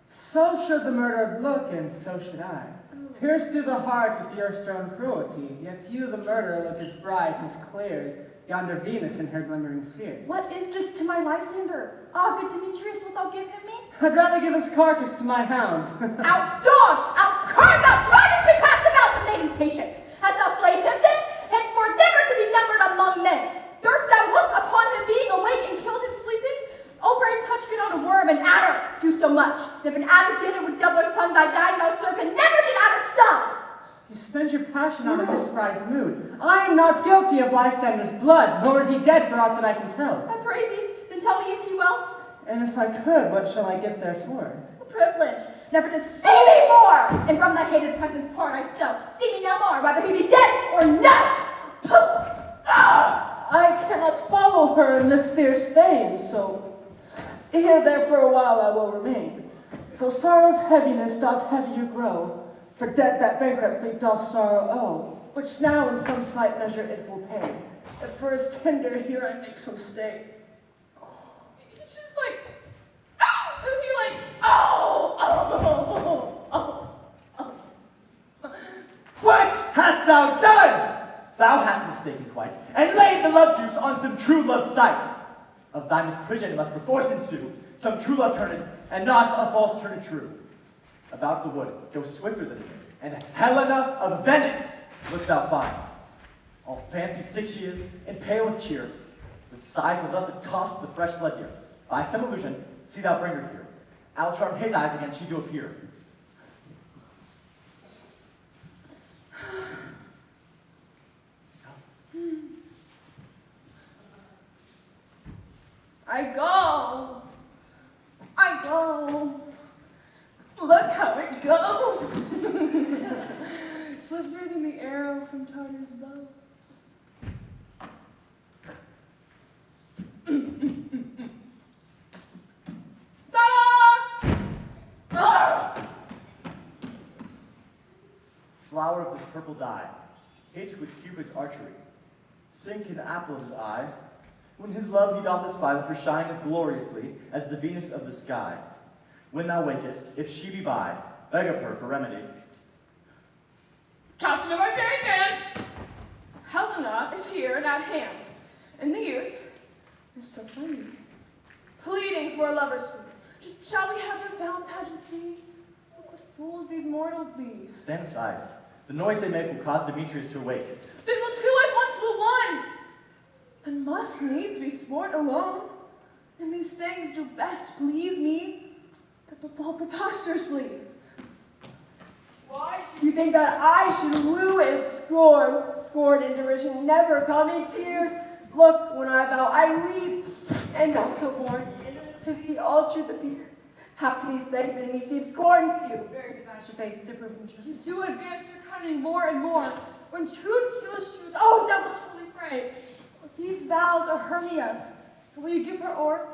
So should the murderer look, and so should I. Pierced through the heart with your stern cruelty, yet you, the murderer, look as bright, as clear as yonder Venus in her glimmering sphere. What is this to my Lysander? Ah, good Demetrius, wilt thou give him me? I'd rather give his carcass to my hounds. Out dog! Out cur! Out traitors! We cast them out to maiden's patience. Hast thou slain him then? Henceforth never to be numbered among men. Durst thou look upon him being awake and killed him sleeping? Oh, brave touch good on a worm, an adder do so much. If an adder did it with doubler's tongue, thy dying thou serpent, never did adder stung. You spend your passion on a misprized mood. I am not guilty of Lysander's blood, nor is he dead for aught that I can tell. I pray thee, then tell me, is he well? And if I could, what shall I get therefore? A privilege, never to see me more! And from thy hated presence part I so. See me no more, whether he be dead or no! Pooh! I cannot follow her in this fierce vein, so here there for a while I will remain. So sorrow's heaviness doth heavier grow, for debt that bankruptcy doth sorrow owe, which now in some slight measure it will pay. If for his tender here I make some stay. It's just like, ah! And he like, oh, oh, oh, oh. What hast thou done? Thou hast mistaken quite, and laid the love juice on some true love sight. Of thy misprision must perforce ensue some true love turned, and not a false turned true. About the wood, go swifter than me, and Helena of Venice look thou find. All fancy sick she is, and pale of cheer, with sighs of love that cost the fresh blood dear. By some illusion, see thou bring her here. I'll charm his eyes against she do appear. I go. Look how it goes. Swifter than the arrow from Tartar's bow. Ta-da! Ah! Flower of this purple dye, hit with Cupid's archery, sink an apple of his eye, when his love he doth espy that her shine as gloriously as the Venus of the sky. When thou wakest, if she be by, beg of her for remedy. Captain of our fairy band, Helena is here and at hand, and the youth is so funny, pleading for a lover's food. Shall we have her bound pageancy? Look what fools these mortals be. Stand aside. The noise they make will cause Demetrius to awake. Then will two at once will one, and must needs be sport alone. And these things do best please me, that befall preposterously. Why should you think that I should woo and scorn? Scorn and derision never come in tears. Look, when I vow, I weep, and also born to the all truth appears. How can these things in me seem scorn to you? Very devout your faith to prove from truth. You do advance your cunning more and more. When truth kills truth, oh, devils holy prey. These vows are Hermia's. Will you give her o'er?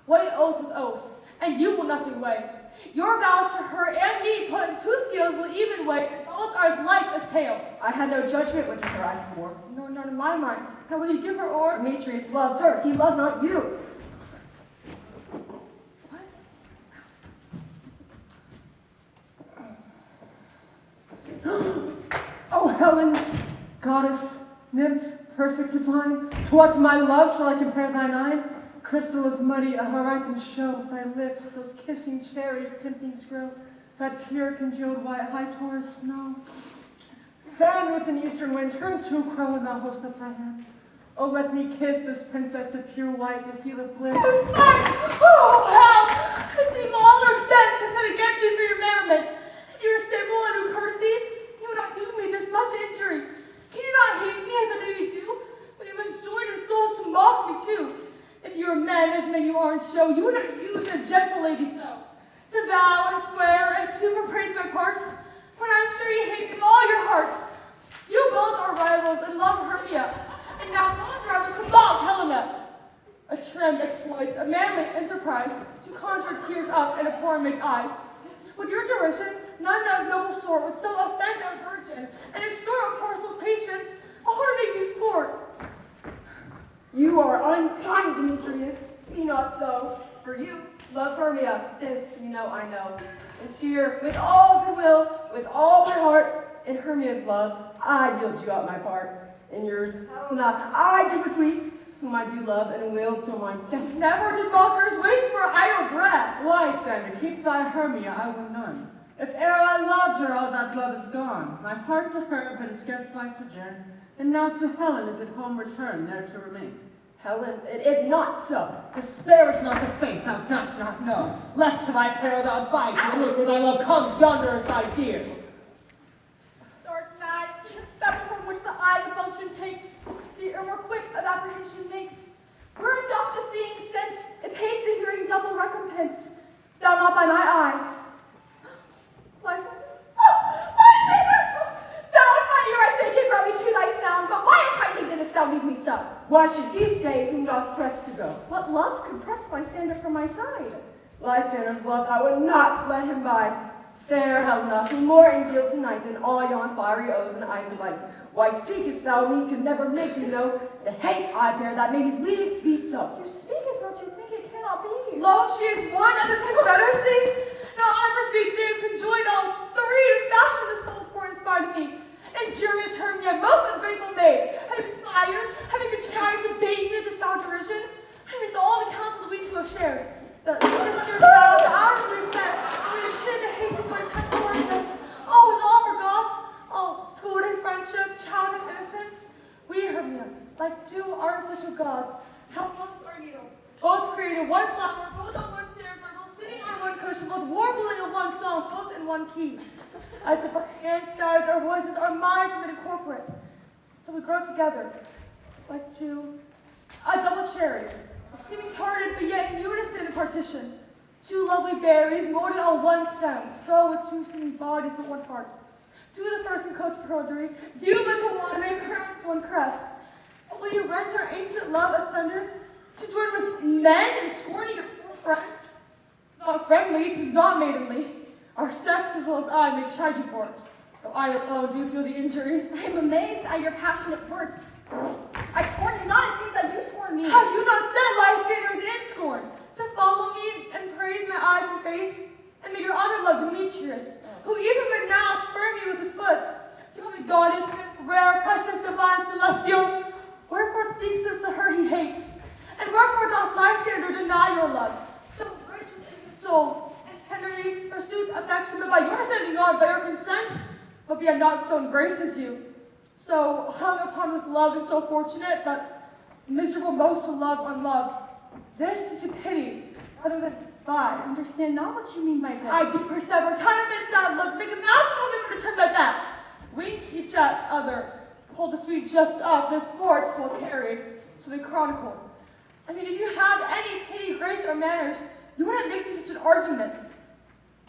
Weigh oath with oath, and you will nothing weigh. Your vows to her and me put in two scales will even weigh, and both are as light as tails. I had no judgment with her, I swore. No, not in my mind. Now will you give her o'er? Demetrius loves her. He loves not you. Oh, Helen, goddess, nymph, perfect divine, to what my love shall I compare thine eye? Crystal is muddy, a ripened show, thy lips, those kissing cherries, tempting grow, that pure congealed white, high torn snow. Fan with an eastern wind, turns to a crow, and thou host up thy hand. Oh, let me kiss this princess of pure white, the seal of bliss. Oh, smart! Oh, hell! I seem all are bent to set against me for your merriment. If you were civil and who courtesy, you would not do me this much injury. Can you not hate me as I know you do? But you must join in souls to mock me too. If you are men as men you are in show, you would not use a gentle lady so. To vow and swear and super praise my parts, when I'm sure you hate me with all your hearts. You both are rivals and love Hermia, and now both rivals to mock Helena. A trim exploits a manly enterprise to conjure tears up in a poor maid's eyes. With your derision, none of noble sort would so offend a virgin and extort a parcel's patience, all to make you sport. You are unkind, Demetrius. Be not so. For you, love Hermia. This, you know, I know. And cheer with all goodwill, with all my heart. In Hermia's love, I yield you out my part. In yours, Helena, I give bequeath, whom I do love and will till my death. Never did mockers waste for idle breath. Lysander, keep thy Hermia, I will none. If e'er I loved her, all that love is gone. My heart to her but is scarce my sojourn, and now to Helen is at home returned, there to remain. Helen, it is not so. Despair is not the faith thou dost not know, lest to thy peril thou bide to look where thy love comes yonder as thy dear. Dark night, that from which the eye the function takes, the ear more quick of apprehension makes. Burned off the seeing sense, if haste the hearing double recompense. Thou not by my eyes. Lysander? Oh, Lysander! Thou in my ear I think it brought me to thy sound, but why unkindly didst thou leave me so? Why should he stay whom doth press to go? What love could press Lysander from my side? Lysander's love I would not let him by. Fair Helena, who more in guilt tonight than all yon fiery oaths and eyes of light. Why seekest thou me, could never make me know the hate I bear that made me leave thee so. You speak as not you think it cannot be. Lo, she is one of this confederacy. Now I perceive they have conjoined all three to fashion this false sport inspired me. Injurious Hermia, most ungrateful maid, having conspired, having contrived to bait me with this foul derision, having to all the counsel that we two have shared. The sisters vows hourly spent, we have shit to hasten for his happy ornament. All was all forgot, all school day friendship, childhood innocence. We, Hermia, like two artificial gods, have loved our needle. Both created one flower, both on one ceremony, both sitting on one cushion, both warbling in one song, both in one key. As if our hands, sides, our voices, our minds have been incorporate. So we grow together, like two, a double cherry, seeming parted but yet in unison in partition. Two lovely berries molded on one stem, so with two seeming bodies but one heart. Two of the first in coach heraldry, due but to one, and crowned with one crest. But will you rent our ancient love asunder, to join with men in scorning your poor friend? It's not friendly, it is not maidenly. Our sex as well as I may chide you for it, though I alone do feel the injury. I am amazed at your passionate words. I scorn you not, it seems that you scorn me. Have you not said Lysanders in scorn, to follow me and praise my eyes and face, and may your honor love Demetrius, who even but now spurn me with his foot, to call me goddess, rare, precious, divine, celestial, wherefore speaks this to her he hates, and wherefore doth Lysander deny your love, so rich within his soul, tenderly pursued affection, but by your sending on, by your consent, but we are not so embraced as you. So hung upon with love and so fortunate, but miserable most to love unloved. This is to pity, rather than despise. I understand not what you mean by this. I do persever, counterfeit sad look, make a mouth of him and return my back. Wink each at other, hold the sweet just up, the sports well carried, shall be chronicled. I mean, if you have any pity, grace, or manners, you wouldn't make me such an argument.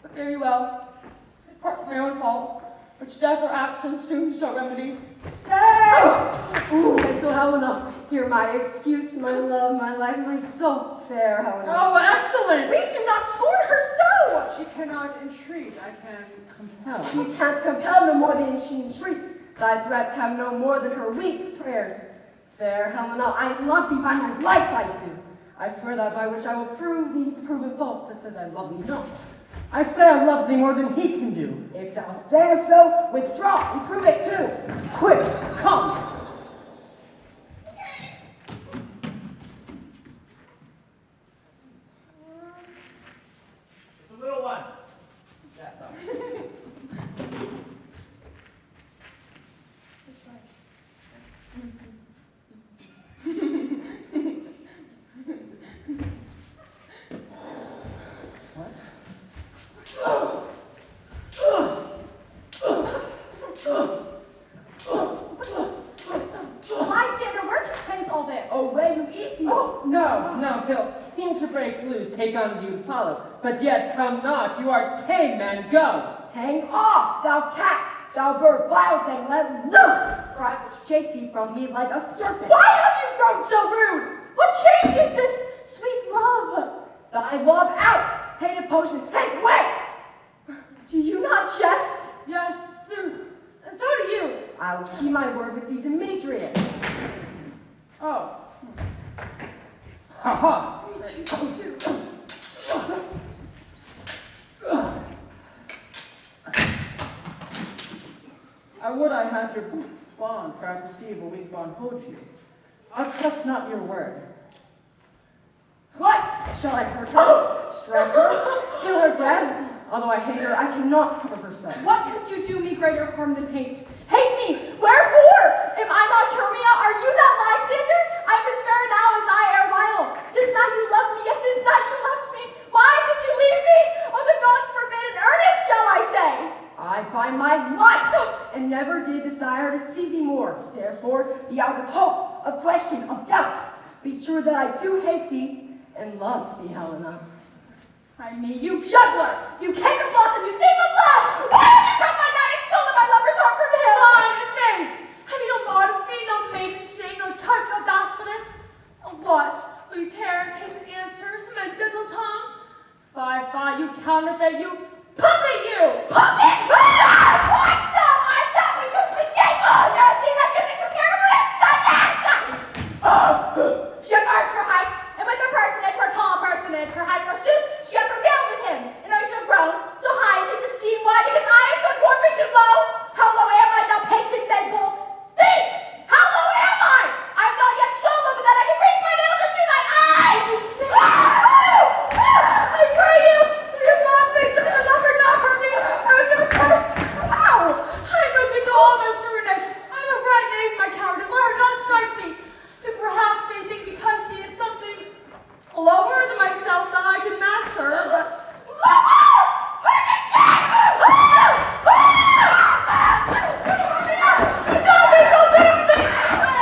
But very well, it's partly my own fault, which death or absence soon shall remedy. Stay! Ooh, gentle Helena, hear my excuse, my love, my life, my soul, fair Helena. Oh, excellent! We do not scorn her so! She cannot entreat, I can compel. She can't compel no more than she entreats. Thy threats have no more than her weak prayers. Fair Helena, I love thee by my life, I do. I swear that by which I will prove thee to prove it false that says I love thee not. I say I love thee more than he can do. If thou sayest so, withdraw and prove it too. Quick, come! It's a little one. Yeah, stop. Lysander, where'd you place all this? Oh, where you eat thee? No, Hilt, seem to break loose, take on as you would follow. But yet come not, you are tame, man, go! Hang off, thou cat, thou bird, vile thing, let loose, or I will shake thee from me like a serpent. Why have you grown so rude? What change is this, sweet love? Thy love out, hated potion, hence way! Do you not jest? Yes, sooth, and so do you. I will keep my word with thee, Demetrius. Oh. Ha ha! I would I had your bond, for I perceive a weak bond holds you. I trust not your word. What? Shall I hurt her? Strike her? Kill her dead? Although I hate her, I cannot hurt her so. What could you do me greater harm than hate? Hate me! Wherefore? Am I not Hermia? Are you not Lysander? I'm as fair now as I erewhile. Since not you loved me, yes, since not you left me, why did you leave me? On the gods forbid in earnest, shall I say? I by my life, and never did desire to see thee more. Therefore, be out of hope, of question, of doubt. Be sure that I do hate thee, and love thee, Helena. I mean, you juggler! You cake of blossom, you thief of love! Why have you come my night and stolen my lover's heart from him? Fine and faith. Have you no modesty, no maiden shame, no touch of bashfulness? lie, you counterfeit, you puppet you! Puppet! Why so? I thought we could see game on. Never seen that ship be prepared for this stuff. She admires her height, and with her personage, her tall personage, her high pursuit, she had prevailed with him. And though he's so grown, so high in his esteem, why? Because I am so dwarfish and low. How low am I, thou painted maple? Speak! How low am I? I am not yet so low, but that I can reach my nails into thy eyes. I pray you, do not make such a lover not hurt me. I was never cursed. How? I am no good to all their shrewdness. I am a bright knave, my cowardice. Let her not strike me. Who perhaps may think because she is something lower than myself that I can match her, but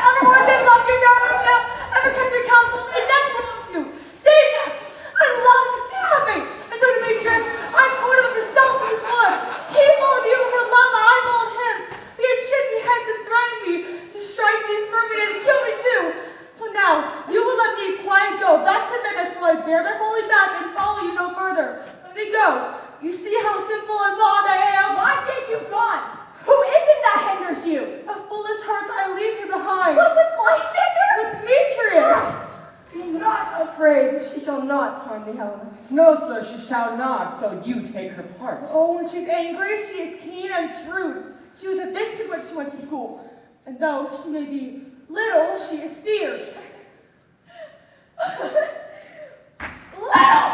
everyone did love you, never kept your counsel, and never provoked you. Say that! I love you, happy. And so Demetrius, I told him of yourself to his blood. He followed you for love, I followed him. He had chipped me heads and threatened me to strike me, spur me, and kill me too. So now, you will let me quiet go. Back to Venice while I bear my folly back and follow you no further. Let me go. You see how simple and flawed I am. Why get you gone? Who is it that hinders you? A foolish heart I leave here behind. What with Lysander? With Demetrius. Be not afraid, she shall not harm thee, Helena. No, sir, she shall not, so you take her part. Oh, when she's angry, she is keen and shrewd. She was a vixen when she went to school. And though she may be little, she is fierce. Little!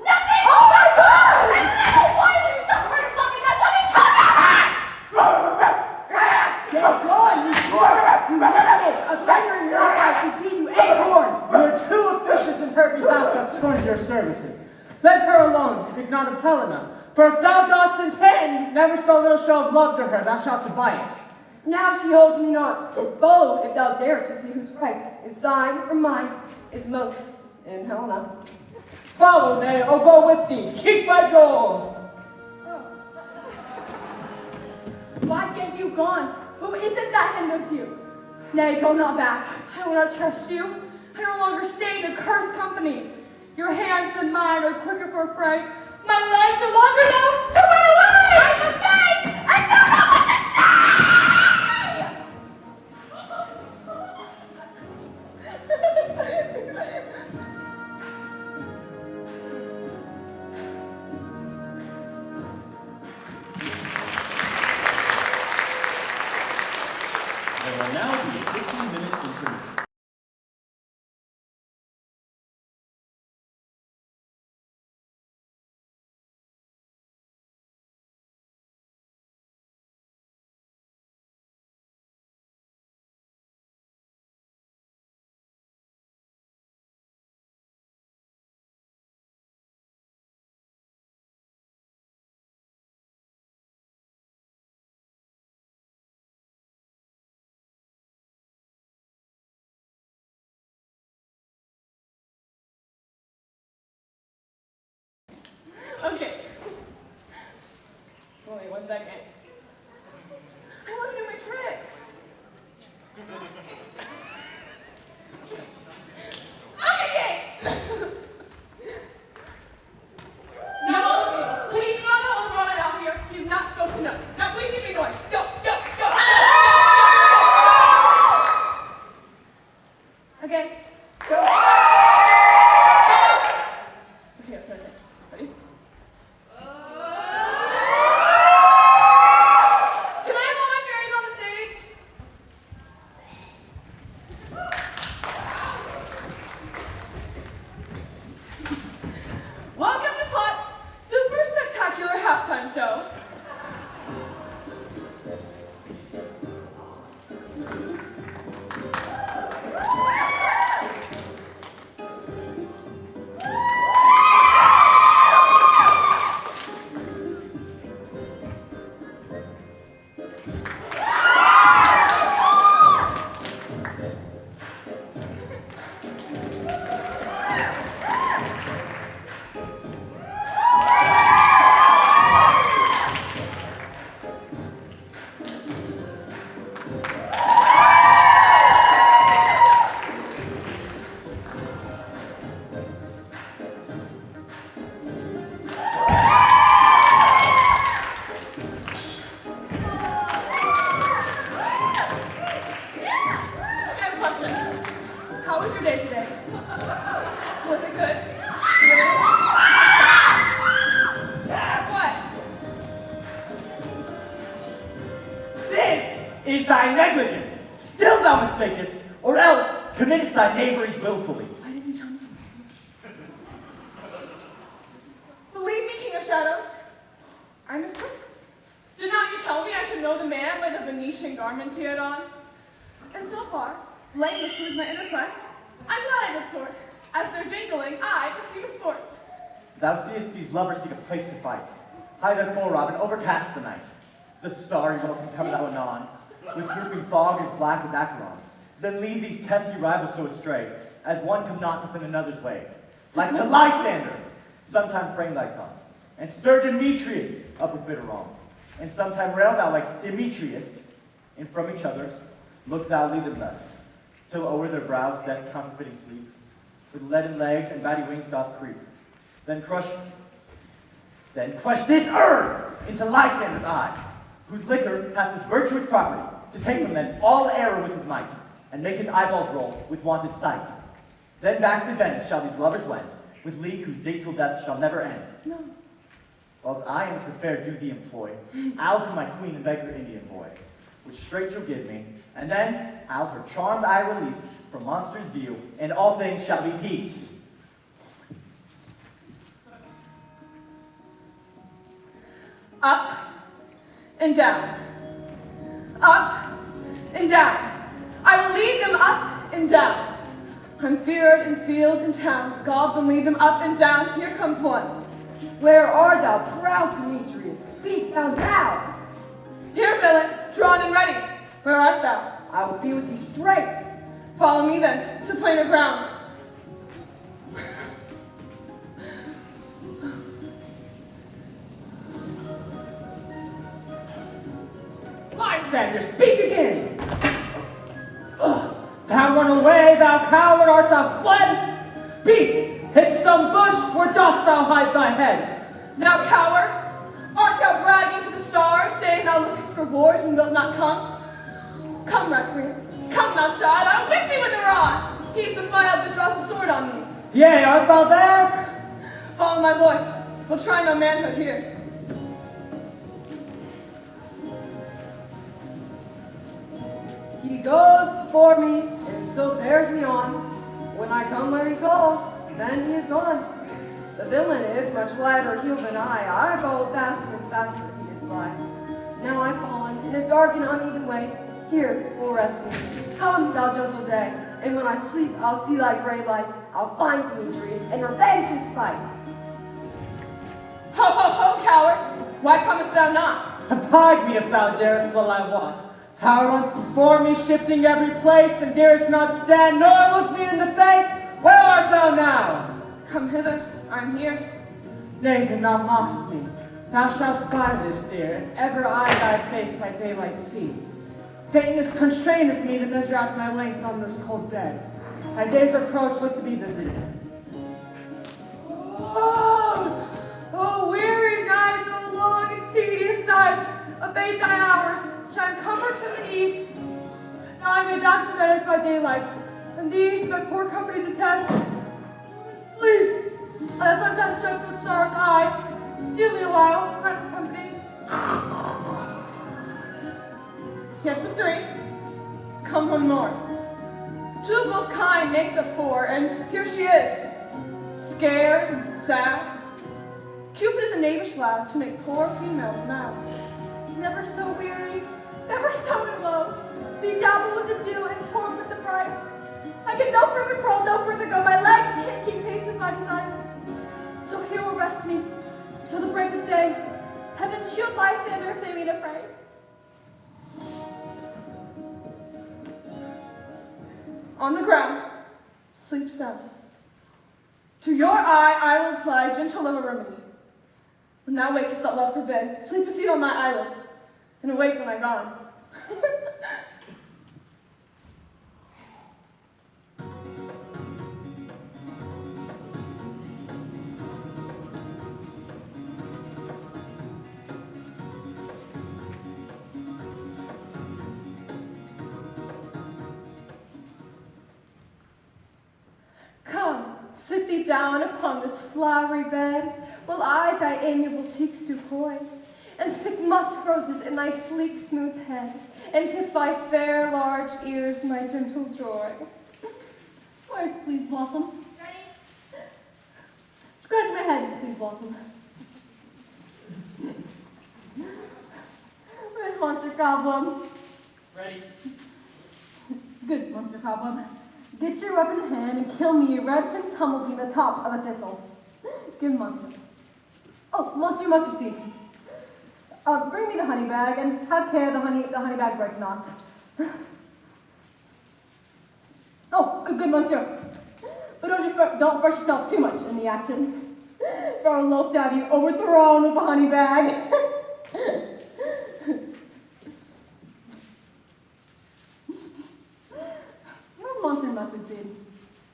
Nothing! Oh my God! And little! Why are you so afraid of something that's something Get going, you venomous! A thunder in your eye should beat you acorn! You are too officious in her behalf that scorns your services. Let her alone, speak not of Helena. For if thou dost intend, never so little show of love to her, thou shalt abide it. Now she holds me not. Bold, if thou darest to see who's right, is thine or mine, is most in Helena. Follow, nay, or go with thee. Keep by Joel. Why get you gone? Who is it that hinders you? Nay, go not back. I will not trust you. I no longer stay in your cursed company. Your hands than mine are quicker for a fray. My legs are longer now to run away! I'm a face! I don't know what to There will now be a 15-minute intermission. your day today? Was it good? What? This is thy negligence. Still thou mistakest, or else committest thy knaveries willfully. Why didn't you tell me? Believe me, King of Shadows, I mistook. Did not you tell me I should know the man by the Venetian garments he had on? And so far, lameness proves my inner quest. I'm glad I did sort. As they're jingling, I esteem a sport. Thou seest these lovers seek a place to fight. High therefore, Robin, overcast the night. The starry roses come thou anon, with drooping fog as black as Acheron. Then lead these testy rivals so astray, as one come not within another's way. Like to Lysander, sometime frame thy tongue, and stir Demetrius up with bitter wrong. And sometime rail thou like Demetrius, and from each other look thou lead them thus, till o'er their brows death counterfeiting sleep, with leaden legs and batty wings doth creep. Then crush this urn into Lysander's eye, whose liquor hath this virtuous property, to take from thence all error with his might, and make his eyeballs roll with wonted sight. Then back to Venice shall these lovers wend, with league whose date till death shall never end. No. Whilst I in this affair do thee employ, I'll to my queen and beg her Indian boy, which straight she'll give me, and then I'll her charmed eye release from monster's view, and all things shall be peace. Up and down. Up and down. I will lead them up and down. I'm feared in field and town. God will lead them up and down. Here comes one. Where art thou, proud Demetrius? Speak thou now. Here, villain, drawn and ready. Where art thou? I will be with thee straight. Follow me then, to plainer ground. Lysander, speak again! Thou run away, thou coward, art thou fled? Speak! Hit some bush, where dost thou hide thy head? Thou coward, art thou bragging to the stars, saying thou lookest for wars and wilt not come? Come, Requiem, come, thou child, I'll whip thee with a rod. He's the file that draws a sword on me. Yea, art thou there? Follow my voice. We'll try no manhood here. He goes before me and still bears me on. When I come where he calls, then he is gone. The villain is much lighter heeled than I. I followed faster and faster he did fly. Now I've fallen in a dark and uneven way. Here will rest me. Come, thou gentle day, and when I sleep, I'll see thy gray light. I'll find Demetrius and revenge his spite. Ho, ho, ho, coward! Why comest thou not? Abide me if thou darest while I want. Thou runs before me, shifting every place, and darest not stand, nor look me in the face. Where art thou now? Come hither, I'm here. Nay, then thou mockst me. Thou shalt buy this, dear, and ever I thy face by daylight see. Faintness constraineth me to measure out my length on this cold bed. Thy day's approach look to be visited. Oh, oh, weary nights, oh, long and tedious nights, abate thy hours, shine comfort from the east. Now I may back to Venice by daylight, and these my poor company detest. Sleep. I sometimes chucks with sorrow's eye. Steal me a while, friend of company. Yet for three, come one more. Two of both kind makes up four, and here she is, scared and sad. Cupid is a knavish lad to make poor females mad. Never so weary, never so in woe, bedabbled with the dew and torn with the bright. I can no further crawl, no further go, my legs can't keep pace with my desires. So here will rest me till the break of day. Heaven shield Lysander if they meet afraid. On the ground, sleep sound. To your eye I will apply gentle love a remedy. When thou wakest that love forbid, sleep a seat on thy eyelid, and awake when I gone. thee down upon this flowery bed, while I thy amiable cheeks do coy, and stick musk roses in thy sleek smooth head, and kiss thy fair large ears, my gentle joy. Where's Please Blossom? Ready? Scratch my head, Please Blossom. Where's Monster Cobweb? Ready? Good, Monster Cobweb. Get your weapon in hand and kill me a red-pinned tumblebee in the top of a thistle. Give Monster. Oh, Monster Seed. Bring me the honey bag and have care the honey bag break knots. Oh, good, Monsieur. But don't brush yourself too much in the action. For I would love to have you overthrown with a honey bag. Where's Monster Mustard Seed?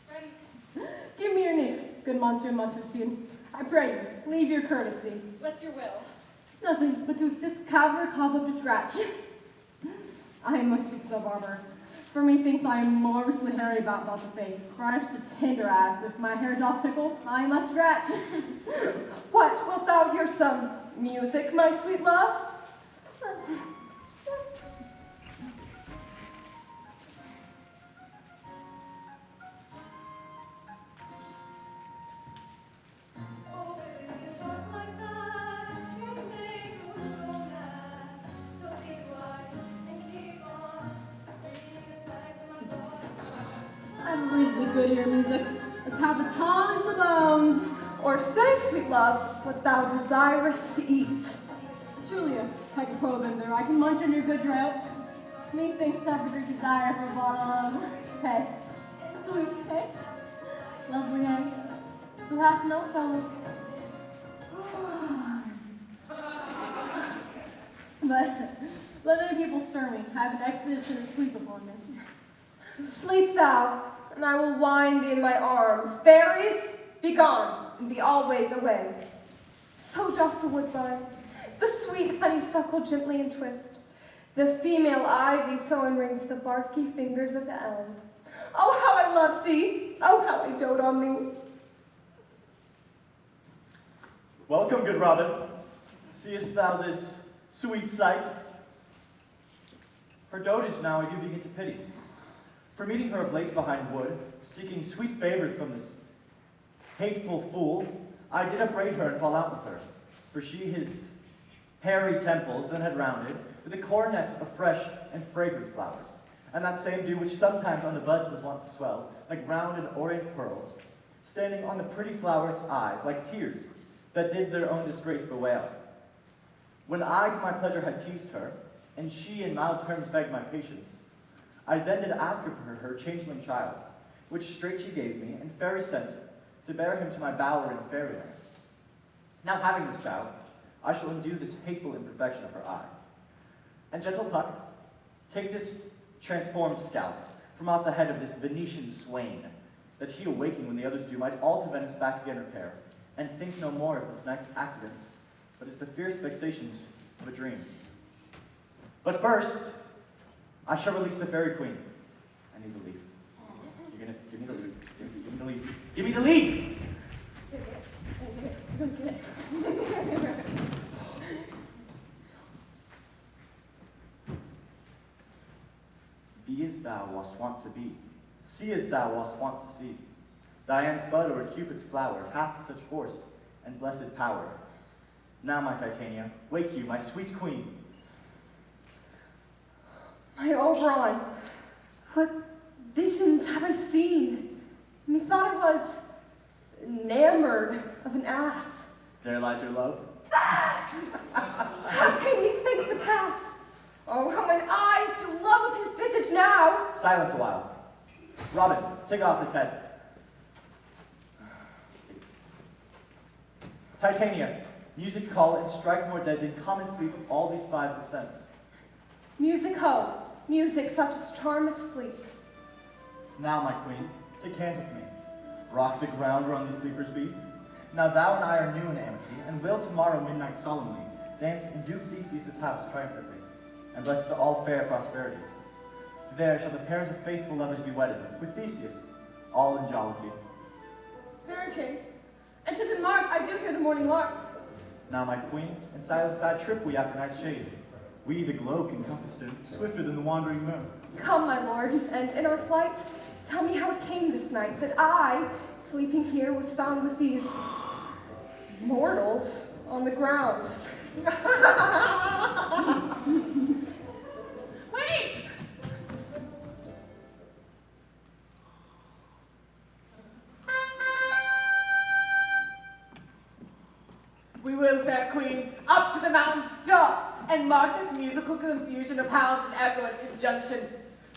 Ready? Give me your niece, good Monster Mustard Seed. I pray you, leave your courtesy. What's your will? Nothing but to assist Cavalry Cobweb to scratch. I must speak to the barber. For methinks I am marvelously hairy about the face, for I am such a tender ass. If my hair doth tickle, I must scratch. What, wilt thou hear some music, my sweet love? I have a reasonably good ear music. It's how the tongue is the bones. Or say, sweet love, what thou desirest to eat. Julia, like a provender, I can munch on your good draughts. Methinks I have a great desire for a bottle of hay. Sweet hay. Lovely hay. Who hath no fellow. But let any people stir me. I have an expedition of sleep upon me. Sleep thou, and I will wind thee in my arms. Fairies, be gone, and be always away. So doth the woodbine, the sweet honeysuckle gently entwist. The female ivy so enrings the barky fingers of the elm. Oh, how I love thee! Oh, how I dote on thee! Welcome, good Robin. Seest thou this sweet sight? Her dotage now I do begin to pity. For meeting her of late behind wood, seeking sweet favors from this hateful fool, I did upbraid her and fall out with her. For she his hairy temples then had rounded with a coronet of fresh and fragrant flowers, and that same dew which sometimes on the buds was wont to swell, like rounded orient pearls, standing on the pretty flowerets' eyes, like tears that did their own disgrace bewail. When I to my pleasure had teased her, and she in mild terms begged my patience, I then did ask her for her changeling child, which straight she gave me, and fairy sent to bear him to my bower in fairyland. Now having this child, I shall undo this hateful imperfection of her eye. And gentle Puck, take this transformed scalp from off the head of this Venetian swain, that he awaking when the others do might all to Venice back again repair, and think no more of this night's accidents, but as the fierce vexations of a dream. But first, I shall release the fairy queen. I need the leaf. You're gonna give me the leaf. Give me the leaf. Give me the leaf! Be as thou wast wont to be, see as thou wast wont to see. Diane's bud or Cupid's flower hath such force and blessed power. Now, my Titania, wake you, my sweet queen. My Oberon, what visions have I seen? Methought I was enamored of an ass. There lies your love. How came these things to pass? Oh, how mine eyes do love of his visage now! Silence a while. Robin, take off his head. Titania, music call and strike more dead than common sleep of all these five descents. Music ho, music such as charmeth sleep. Now, my queen, take hand with me. Rock the ground whereon these sleepers be. Now thou and I are new in amity, and will tomorrow midnight solemnly dance in Duke Theseus' house triumphantly, and bless to all fair prosperity. There shall the pairs of faithful lovers be wedded, with Theseus, all in jollity. Very king. And to Denmark, I do hear the morning lark. Now, my queen, in silent side trip we after night's shade. We, the globe, can compass it, swifter than the wandering moon. Come, my lord, and in our flight, tell me how it came this night that I, sleeping here, was found with these mortals on the ground. Wait! We will, fair queen, up to the mountain's top, and mark this musical confusion of hounds and echo in conjunction.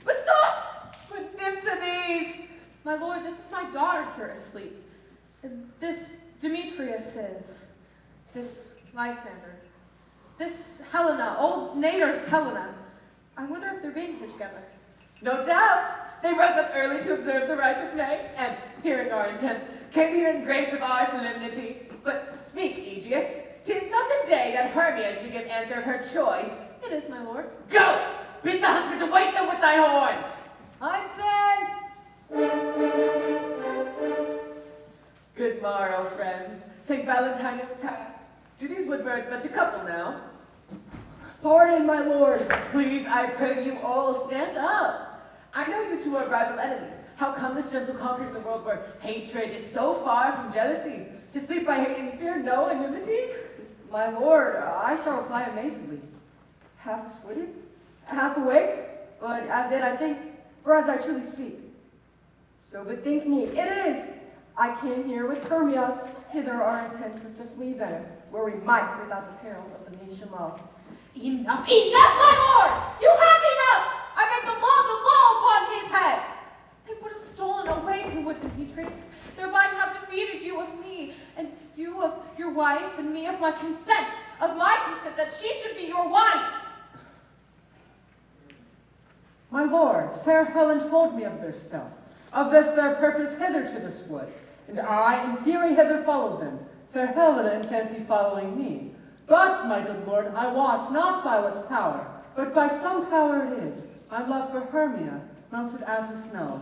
But soft! What nymphs are these? My lord, this is my daughter here asleep. And this Demetrius is. This Lysander. This Helena, old Nader's Helena. I wonder if they're being here together. No doubt. They rose up early to observe the rite of May, and, hearing our intent, came here in grace of our solemnity. But speak, Aegeus. 'Tis not the day that Hermia should give answer of her choice. It is, my lord. Go! Bid the huntsman to wake them with thy horns! Huntsman! Good morrow, friends. St. Valentine is past. Do these woodbirds but to couple now? Pardon, my lord. Please, I pray you all stand up. I know you two are rival enemies. How come this gentle conquered in the world where hatred is so far from jealousy? To sleep by hate and fear no enmity? My lord, I shall reply amazingly. Half asleep, half awake, but as yet I think, or as I truly speak. So bethink me, it is! I came here with Hermia, hither our intent was to flee Venice, where we might without the peril of the nation love. Enough, my lord! You have enough! I beg the law upon his head! They would have stolen away him with Demetrius, thereby to have defeated you of me, and you of your wife, and me of my consent, that she should be your wife. My lord, fair Helen told me of their stealth, of this their purpose hither to this wood, and I in fury hither followed them, fair Helena in fancy following me. But, my good lord, I wot not by what power, but by some power it is, my love for Hermia, melted as the snow.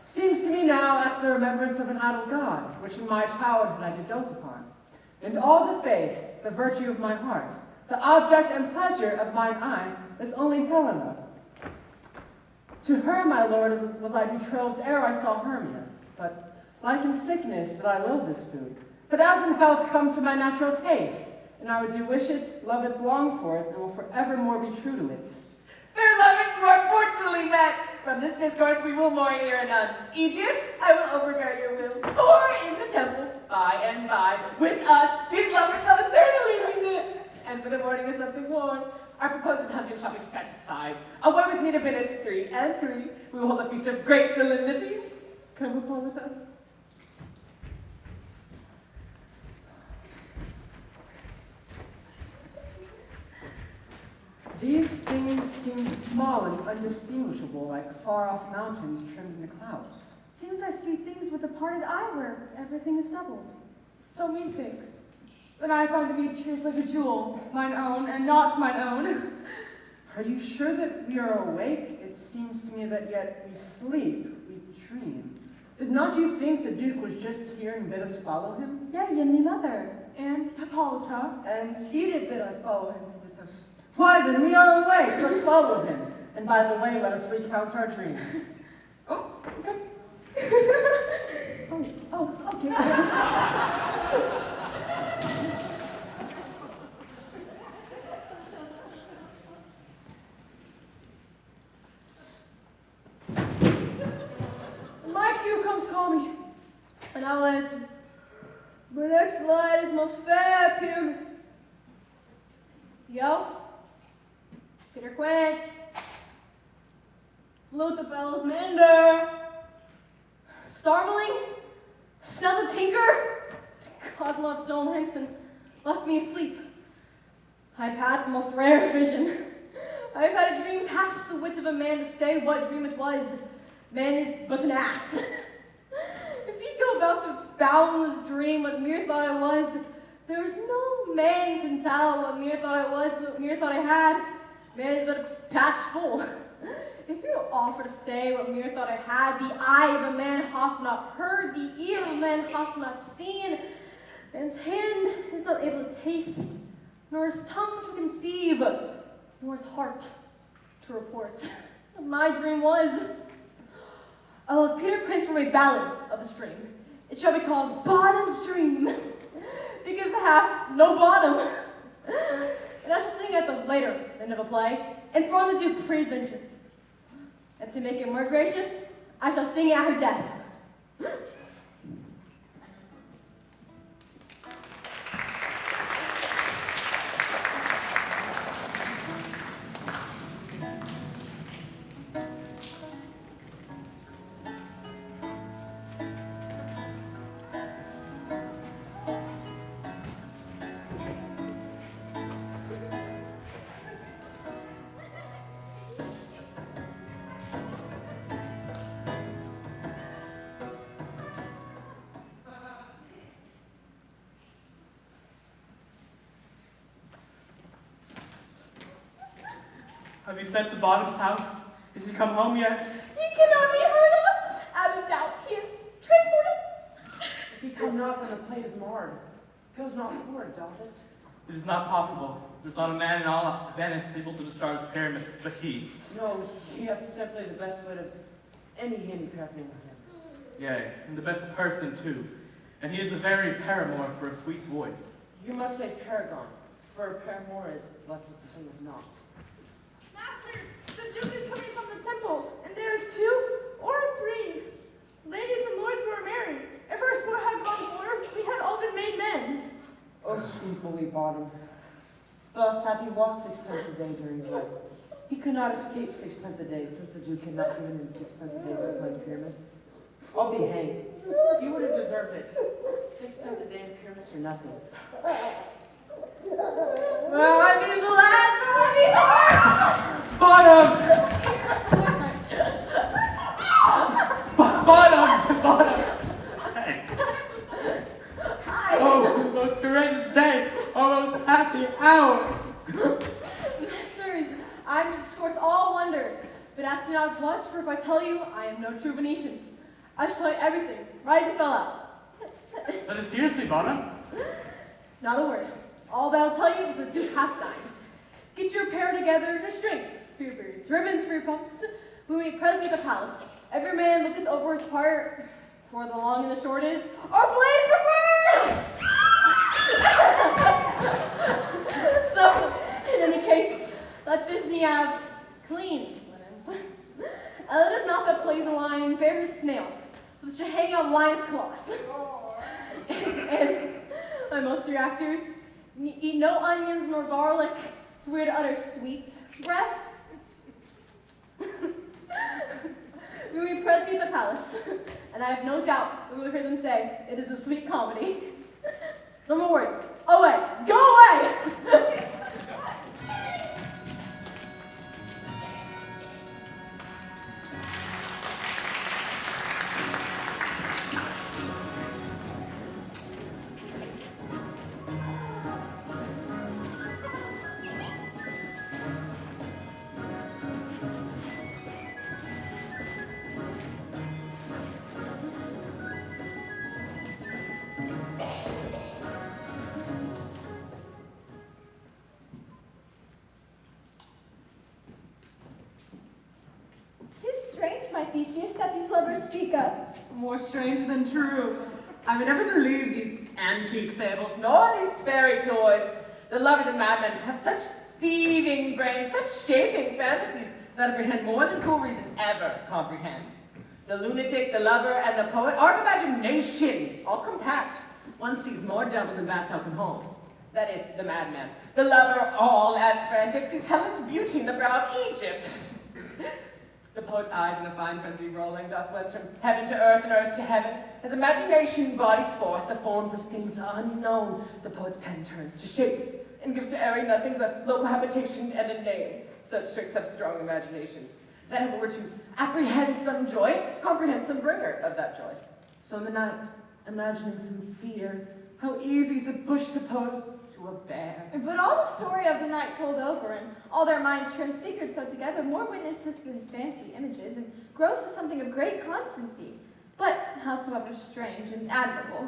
Seems to me now as the remembrance of an idol god, which in my childhood I did dote upon. And all the faith, the virtue of my heart, the object and pleasure of mine eye, is only Helena. To her, my lord, was I betrothed ere I saw Hermia, but like in sickness that I loathe this food. But as in health comes to my natural taste, and I would do wish it, love it, long for it, and will forevermore be true to it. Fair lovers who are fortunately met, from this discourse we will more hear anon. Aegeus, I will overbear your will, for in the temple, by and by, with us, these lovers shall eternally be knit. And for the morning is something worn. Our proposed hunting shall be set aside. Away with me to Venice 3 and 3. We will hold a feast of great solemnity. Come, Hippolyta. These things seem small and undistinguishable, like far-off mountains trimmed in the clouds. Seems I see things with a parted eye where everything is doubled. So methinks. But I find Demetrius like a jewel, mine own and not mine own. Are you sure that we are awake? It seems to me that yet we sleep, we dream. Did not you think the Duke was just here and bid us follow him? Yeah, and me mother. And Hippolyta. And he did bid us follow him to the temple. Why, then we are awake. Let's follow him. And by the way, let us recount our dreams. Oh, okay. Okay. My cue comes, call me, and I'll answer. My next line is most fair Pyramus. Yo, Peter Quince, Flute the Bellows Minder, Starveling, Snell the Tinker, God loves Stone Henson, left me asleep. I've had the most rare vision. I've had a dream past the wit of a man to say what dream it was. Man is but an ass. If he go about to expound this dream what mere thought I was, there is no man can tell what mere thought I was, what mere thought I had. Man is but a patch full. If you offer to say what mere thought I had. The eye of a man hath not heard, the ear of a man hath not seen. Man's hand is not able to taste, nor his tongue to conceive, nor his heart to report. My dream was, I will have Peter print from a ballad of the stream. It shall be called Bottom's Dream, because it hath no bottom. And I shall sing at the later end of a play, and for the Duke pre-adventure. And to make it more gracious, I shall sing at her death. Have you sent to Bottom's house? Has he come home yet? He cannot be heard of. I would doubt he is transported. If he come not, then the play is marred. Goes not forward, doth it? It is not possible. There's not a man in all Venice able to discharge Pyramus but he. No, he hath simply the best wit of any handicraft in him. Yea, and the best person too. And he is the very paramour for a sweet voice. You must say paragon, for a paramour is less as the thing of naught. Masters, the Duke is coming from the temple, and there is 2 or 3 ladies and lords who are married. If our sport had gone forward, we had all been made men. Oh, sweet bully Bottom. Thus hath he lost 6 pence a day during his life. He could not escape 6 pence a day, since the Duke had not given him 6 pence a day for playing Pyramus. I'll be hanged. He would have deserved it. 6 pence a day in Pyramus or nothing. Where are these lads? Where are these hearts? Bottom! Bottom! Hey. Oh, most courageous day! Oh, most happy hour! Masters, I am discourse all wonder, but ask me not what, for if I tell you, I am no true Venetian. I shall tell you everything, right as it fell out. Let us hear, sweet Bottom. Not a word. All that I'll tell you is the Duke hath died. Get your pair together, your strings for your beards, ribbons for your pumps. We meet presently at the palace. Every man looketh over his part, for the long and the short is, our blade preferred! So, in any case, let this knee have clean linens. And let him not that plays a lion bear his snails, which should hang on lion's claws. And my most dear actors, eat no onions nor garlic, for we are to utter sweet breath. We will be presently at the palace, and I have no doubt we will hear them say it is a sweet comedy. No more words. Away! Go away! That these lovers speak of. More strange than true. I would never believe these antique fables, nor these fairy toys. The lovers of madmen have such seething brains, such shaping fantasies that apprehend more than cool reason ever comprehends. The lunatic, the lover, and the poet are imagination, all compact. One sees more devils than Bastille can hold. That is, the madman. The lover, all as frantic, sees Helen's beauty in the brow of Egypt. The poet's eyes in a fine frenzy rolling, dust blends from heaven to earth and earth to heaven. His imagination bodies forth the forms of things unknown. The poet's pen turns to shape and gives to airy nothings a local habitation and a name. Such tricks have strong imagination. That if it were to apprehend some joy, comprehend some bringer of that joy. So in the night, imagining some fear, how easy is a bush supposed to a bear. But all the story of the night told over, and all their minds transfigured so together, more witnesses than fancy images, and grows to something of great constancy, but howsoever strange and admirable.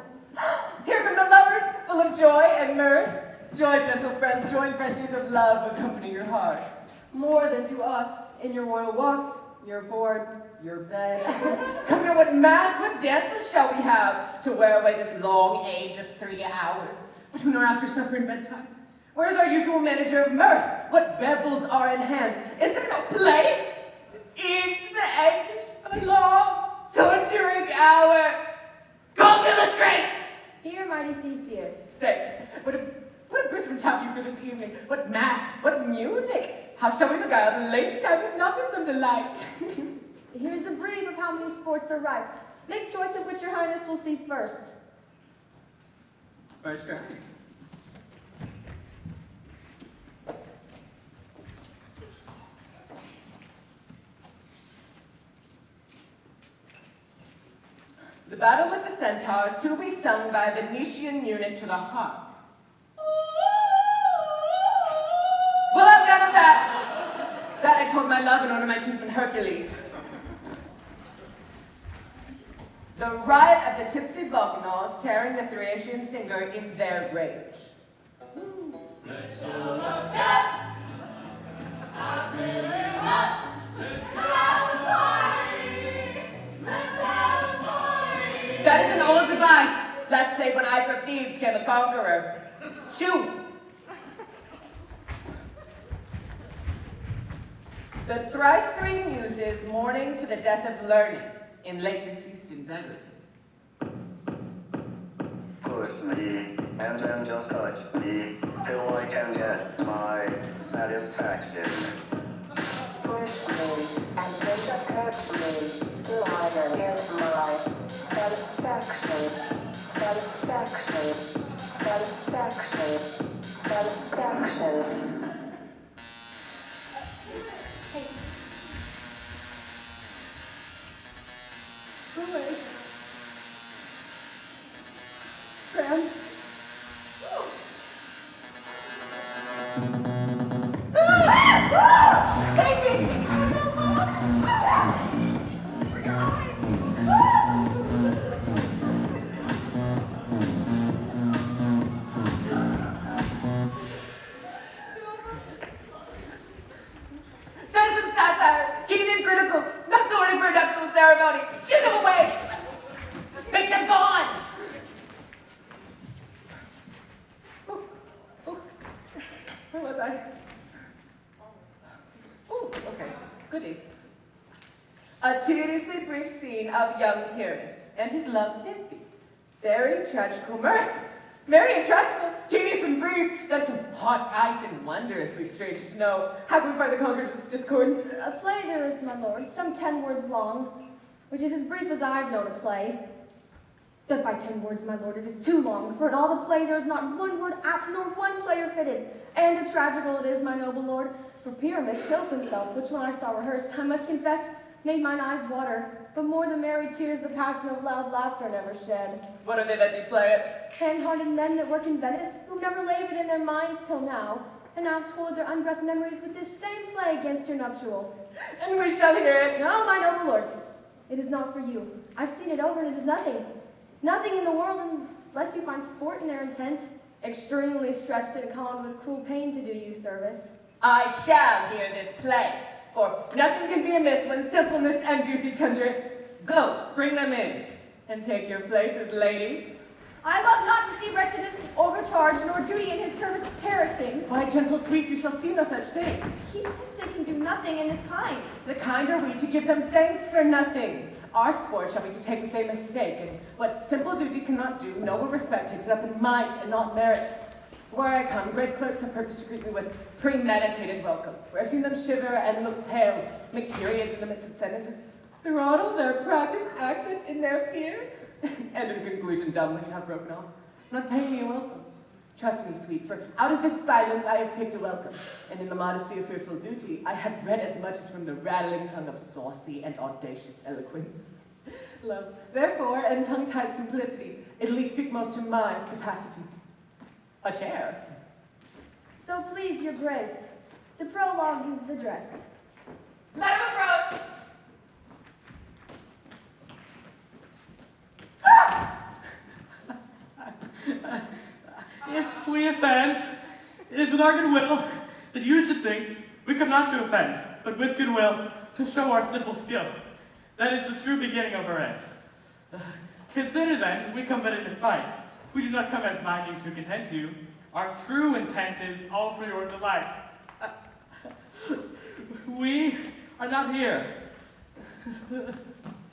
Here come the lovers, full of joy and mirth. Joy, gentle friends, joy and freshness of love accompany your hearts. More than to us, in your royal walks, your board, your bed. Come here, what mass, what dances shall we have to wear away this long age of 3 hours between our after supper and bedtime? Where's our usual manager of mirth? What bevels are in hand? Is there no play? Is the anguish of a long, sojourning hour? Go illustrate! Here, mighty Theseus. Say, what a bridge would have you for this evening? What mass, what music? How shall we beguile the lazy time with nothing delight? Here's a brief of how many sports are ripe. Make choice of which your highness will see first. First round. The battle with the centaurs to be sung by a Venetian unit to the harp. Well, I'm none of that. That I told my love in honor of my kinsman Hercules. The riot of the tipsy Bacchanals tearing the Thracian singer in their rage. Let's all look up. I'll fill you up. Let's have a party. Let's have a party. That is an old device. Last played when I from Thebes came a conqueror. Shoo! The thrice three muses mourning for the death of learning, in late deceased in beggary. Push me, and then just touch me, till I can get my satisfaction. Push me, and then just touch me, till I can get my satisfaction. Satisfaction. Satisfaction. Satisfaction. Away. Scram. That is some satire, heathen critical, not sorting for a nuptial ceremony. Shoo them away! Make them gone! Where was I? Oh, okay, goody. A tediously brief scene of young Pyramus and his love Thisbe. Very tragical mirth. Merry and tragical, tedious and brief. That's some hot ice and wondrously strange snow. How can we find the conqueror of this discord? A play there is, my lord, some 10 words long, which is as brief as I've known a play. But by 10 words, my lord, it is too long, for in all the play there is not one word apt nor one player fitted. And a tragical it is, my noble lord, for Pyramus kills himself, which when I saw rehearsed, I must confess, made mine eyes water. But more than merry tears, the passion of loud laughter never shed. What are they that do play it? Hand-hearted men that work in Venice, who've never labored in their minds till now, and now have told their unbreathed memories with this same play against your nuptial. And we shall hear it. No, my noble lord, it is not for you. I've seen it over, and it is nothing. Nothing in the world unless you find sport in their intent, extremely stretched and calmed with cruel pain to do you service. I shall hear this play, for nothing can be amiss when simpleness and duty tender it. Go, bring them in, and take your places, ladies. I love not to see wretchedness overcharged, nor duty in his service perishing. Why, gentle sweet, you shall see no such thing. He says they can do nothing in this kind. The kind are we to give them thanks for nothing. Our sport shall be to take what they mistake, and what simple duty cannot do, noble respect takes it up in might and not merit. Where I come, great clerks have purpose to greet me with premeditated welcomes, where I've seen them shiver and look pale, make periods in the midst of sentences, throttle their practiced accent in their fears, and in conclusion dumbly have broken off, not paying me a welcome. Trust me, sweet, for out of this silence I have picked a welcome, and in the modesty of fearful duty, I have read as much as from the rattling tongue of saucy and audacious eloquence. Love, therefore, and tongue-tied simplicity, at least speak most to my capacity. A chair. So please, your grace, the prologue is addressed. Let him approach! If we offend, it is with our good will that you should think we come not to offend, but with good will to show our simple skill. That is the true beginning of our end. Consider then, we come but in despite. We do not come as minding to content you. Our true intent is all for your delight. We are not here.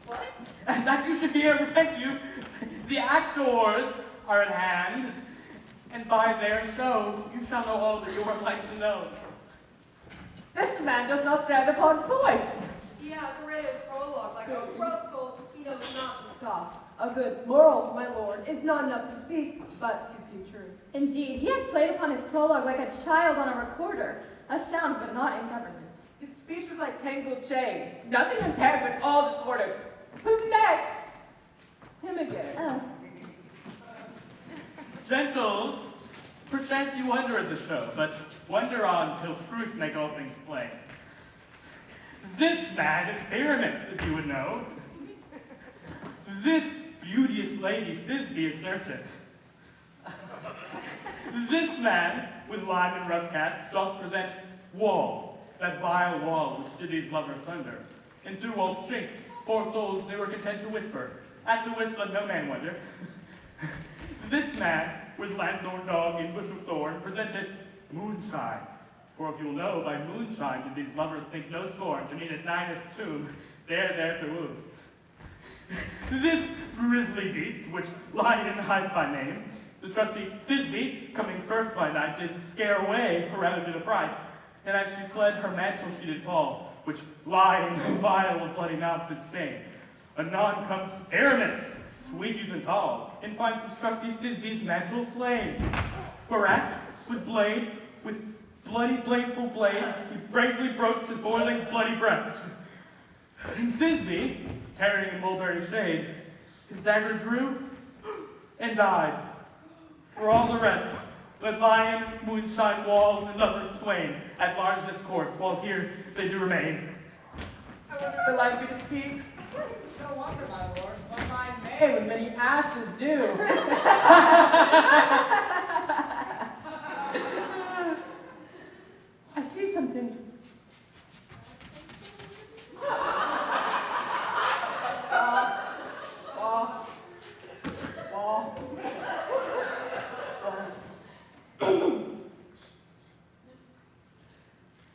What? That you should hear, repent you. The actors are at hand, and by their show you shall know all that you are like to know. This man does not stand upon points. Yeah, the Raiders prologue, like a rough colt, he knows not to scoff. A good moral, my lord, is not enough to speak, but to speak truth. Indeed, he hath played upon his prologue like a child on a recorder, a sound but not in government. His speech was like tangled chain, nothing impaired but all disordered. Who's next? Him again. Oh. Gentles, perchance you wonder at the show, but wonder on till truth make all things plain. This man is Pyramus, if you would know. This beauteous lady Thisbe is certain. This man, with lime and rough cast, doth present wall, that vile wall which did these lovers sunder. And through wall's chink, poor souls they were content to whisper, at the which let no man wonder. This man, with lanthorn dog and bush of thorn, presenteth moonshine. For if you'll know, by moonshine did these lovers think no scorn to meet at Ninus' tomb, there to woo. This grisly beast, which lied and hide by name, the trusty Thisbe, coming first by night, did scare away, or rather did affright, and as she fled, her mantle she did fall, which lying vile with bloody mouth did stain. Anon comes Pyramus, sweet youth and tall, and finds his trusty Thisbe's mantle slain. Whereat, with bloody bladeful blade, he bravely broached his boiling bloody breast. And Thisbe, carrying a mulberry shade, his dagger drew and died. For all the rest, let lion, moonshine, wall, and lovers swain at large discourse, while here they do remain. I wonder if the light be to speak. No wonder, my lord, one line may when many asses do. I see something.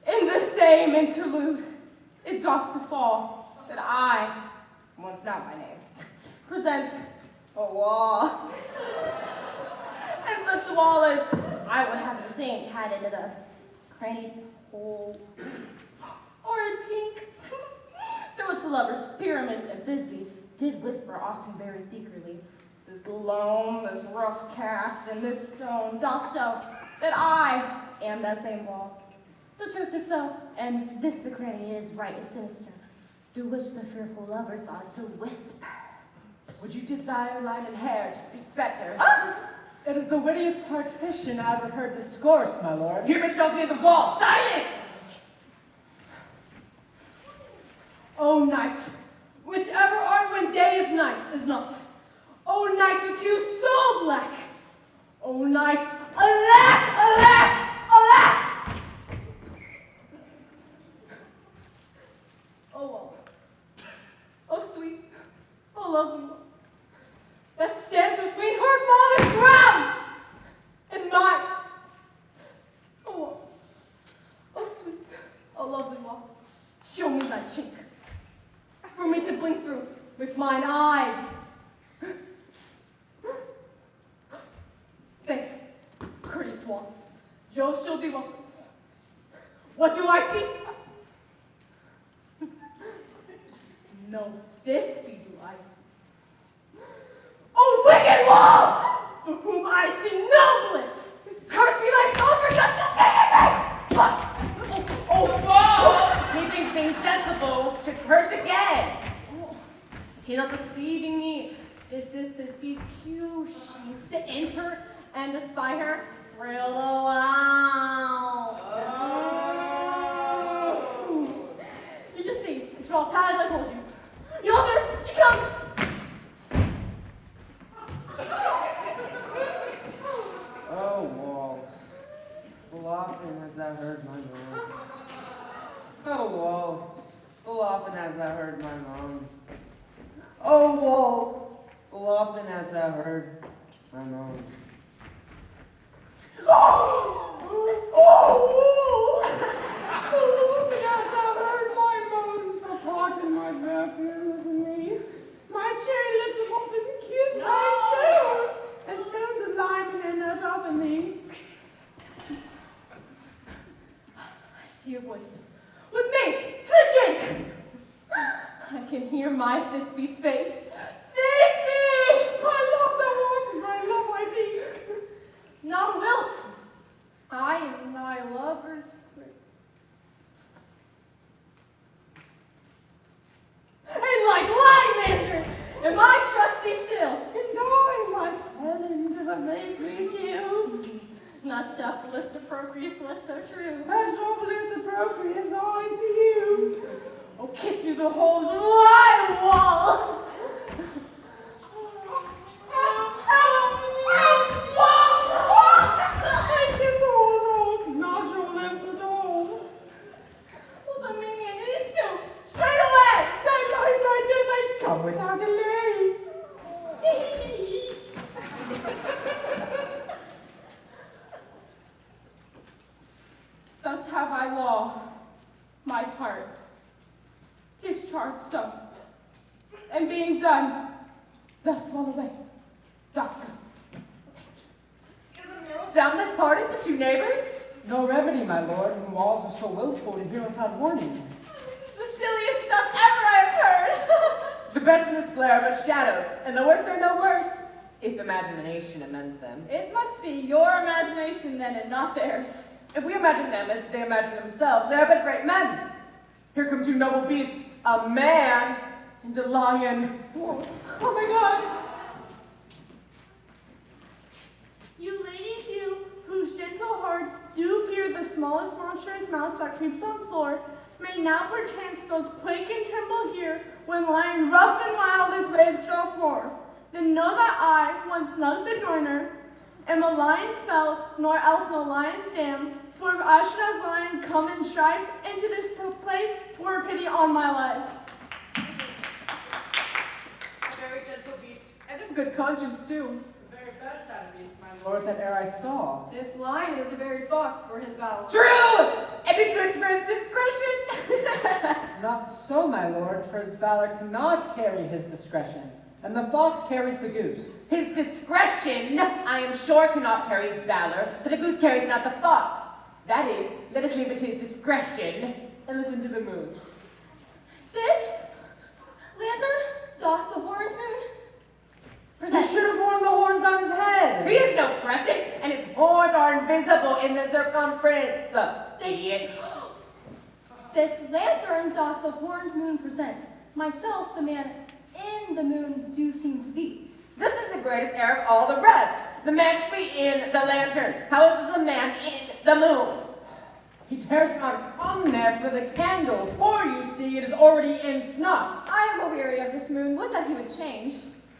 In the same interlude, it doth befall that I, once not my name, present a wall. And such a wall as I would have you think had in it a cranny hole or a chink. Through which the lovers, Pyramus and Thisbe, did whisper often very secretly, this loam, this rough cast, and this stone doth show that I am that same wall. The truth is so, and this the cranny is right as sinister, through which the fearful lovers are to whisper. Would you desire line and hair to speak better? It is the wittiest partition I ever heard discourse, my lord. Pyramus shows me the wall. Silence! O night, whichever art when day is night is not. O night with hue so black. O night, alack, alack, alack! Oh well. Oh sweet, oh lovely one, that stands between her father's ground and mine. Oh well. Oh sweet, oh lovely one, show me thy chink, for me to blink through with mine eyes. Thanks, courteous ones. Jove shall be welcome. What do I see? No, this be do I see. O wicked wall, for whom I see no bliss. Curse be thy soul for just to sing it. The wall! Methinks being sensible should curse again. He not deceiving me. This is this beast cue. She used to enter and to spy her. Real loud. You just see, it's all as I told you. Yonder, she comes. Oh, Wall, full often hast thou heard my moans. Oh, Wall, full often hast thou heard my moans. Oh, Wall, full often hast thou heard my moans. Oh, Wall, full often hast thou heard my moans. For pardon my perfumes in me. My cherry lips have often kissed thy stones, and stones of lime and not often thee. I see your voice. With me, to the drink. I can hear my Thisbe's face. Thisbe! My love thou art, and my love I be. Now wilt. I am thy lover's queen. And like lying lantern, am I trust thee still? And I, like Helen, did amaze me kill. Not shufflest approprious was so true. As jobless appropriate I to you. Oh, kiss through the holes of thy wall. I kiss all, not your lips at all. Well, the minion, it is soon. Straight away. I do, they come without delay. Thus have I law, my part, discharged so, and being done, thus fall away, doctor. Is a mural down that parted the two neighbors? No remedy, my lord, when walls are so willful to hear without warning. The silliest stuff ever I have heard. The best in this flare are but shadows, and the worst are no worse, if imagination amends them. It must be your imagination then, and not theirs. If we imagine them as they imagine themselves, they are but great men. Here come two noble beasts, a man and a lion. Oh my God! You ladies, you, whose gentle hearts do fear the smallest monstrous mouse that creeps on floor, may now perchance both quake and tremble here, when lying rough and wild as waves shall roar. Then know that I, once snug the joiner, am a lion's fell, nor else no lion's dam, for if I should as lion come and strive into this place, twere pity on my life. A very gentle beast, and of good conscience too. The very best out of beasts, my Lord, that ere I saw. This lion is a very fox for his valor. True! And it good for his discretion. Not so, my lord, for his valor cannot carry his discretion, and the fox carries the goose. His discretion, I am sure, cannot carry his valor, but the goose carries not the fox. That is, let us leave it to his discretion and listen to the moon. This lantern doth the horns moon. He should have worn the horns on his head. He is no crescent, and his horns are invisible in the circumference. Idiot. This lantern doth the horns moon present. Myself, the man in the moon, do seem to be. This is the greatest error of all the rest. The man should be in the lantern. How else is the man in the moon? He dares not come there for the candles, for you see it is already in snuff. I am weary of this moon. Would that he would change.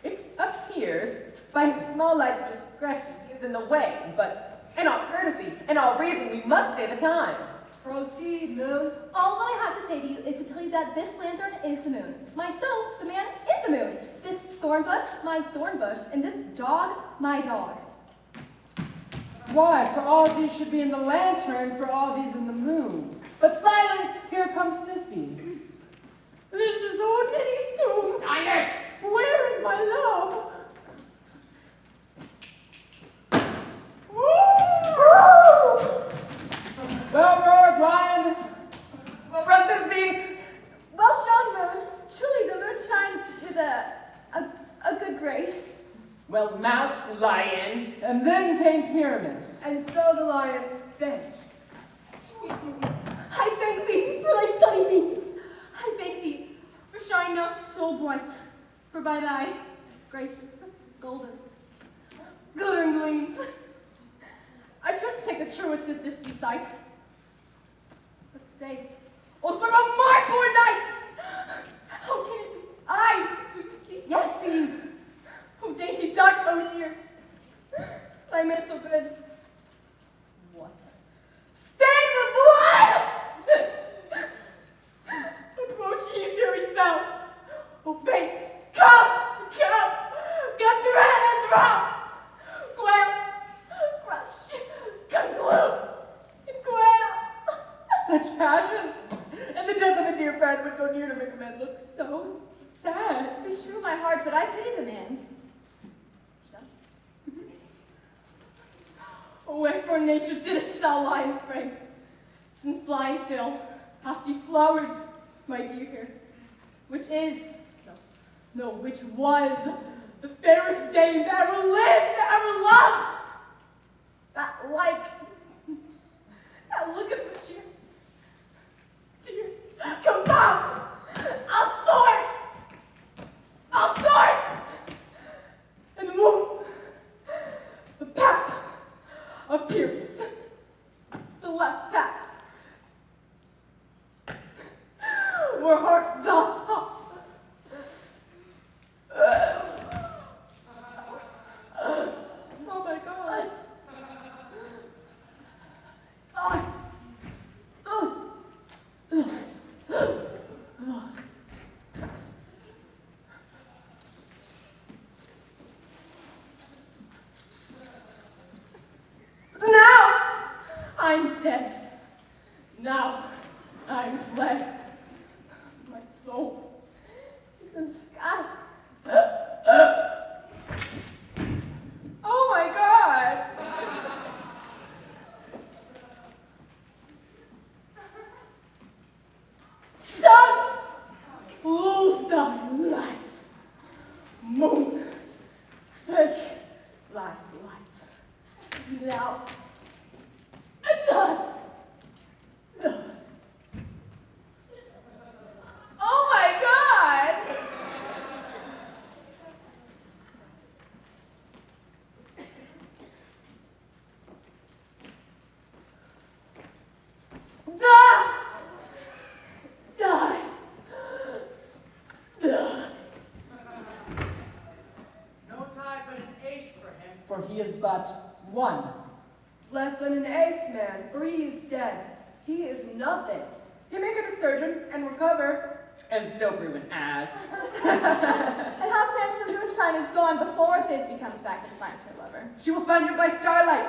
It appears, by his small light of discretion, he is in the way, but in all courtesy, in all reason, we must stay the time. Proceed, moon. All that I have to say to you is to tell you that this lantern is the moon. Myself, the man in the moon. This thorn bush, my thorn bush, and this dog, my dog. Why, for all these should be in the lantern, for all these in the moon. But silence, here comes Thisbe. This is old Minnie's tomb. Silence! Where is my love? Well roared, lion. Well, run Thisbe! Well shown, moon. Truly the moon shines with a good grace. Well, mouse, lion. And then came Pyramus. And so the lion vanished. Sweet moon, I thank thee for thy sunny beams. I thank thee for shining now so bright. For by thy gracious golden glittering gleams, I just take the truest of this sight. But stay. Oh, from a my poor night! How can it be? I, do you see? Yes, see. Oh, dainty duck, oh dear. I meant so good. What? Stained with blood! Approach ye, fury spell. Oh, fate, come! Come thread and drop! Quail, crush, conclude, quail. Such passion. And the death of a dear friend would go near to make a man look so sad. Beshrew my heart, but I pity the man. Oh, wherefore nature didst thou lions spring? Since Lionsville hath deflowered, my dear, which is, which was the fairest dame that ever lived, that ever loved, that liked, that look at her cheer. Tears, come down, I'll sword, and wound the pap of Pyramus, the left pap, where heart doth hop. Oh my gosh. Now I'm dead. Now I'm fled. My soul is in the sky. Oh my God! Sun, lose thy light. Moon, take thy light. Now, done. Oh my God! No tie but an ace for him, for he is but one. Less than an ace, man, for he is dead. He is nothing. He may get a surgeon and recover. And still prove an ass. And how chance the moonshine is gone before Thisbe comes back and finds her lover? She will find him by starlight.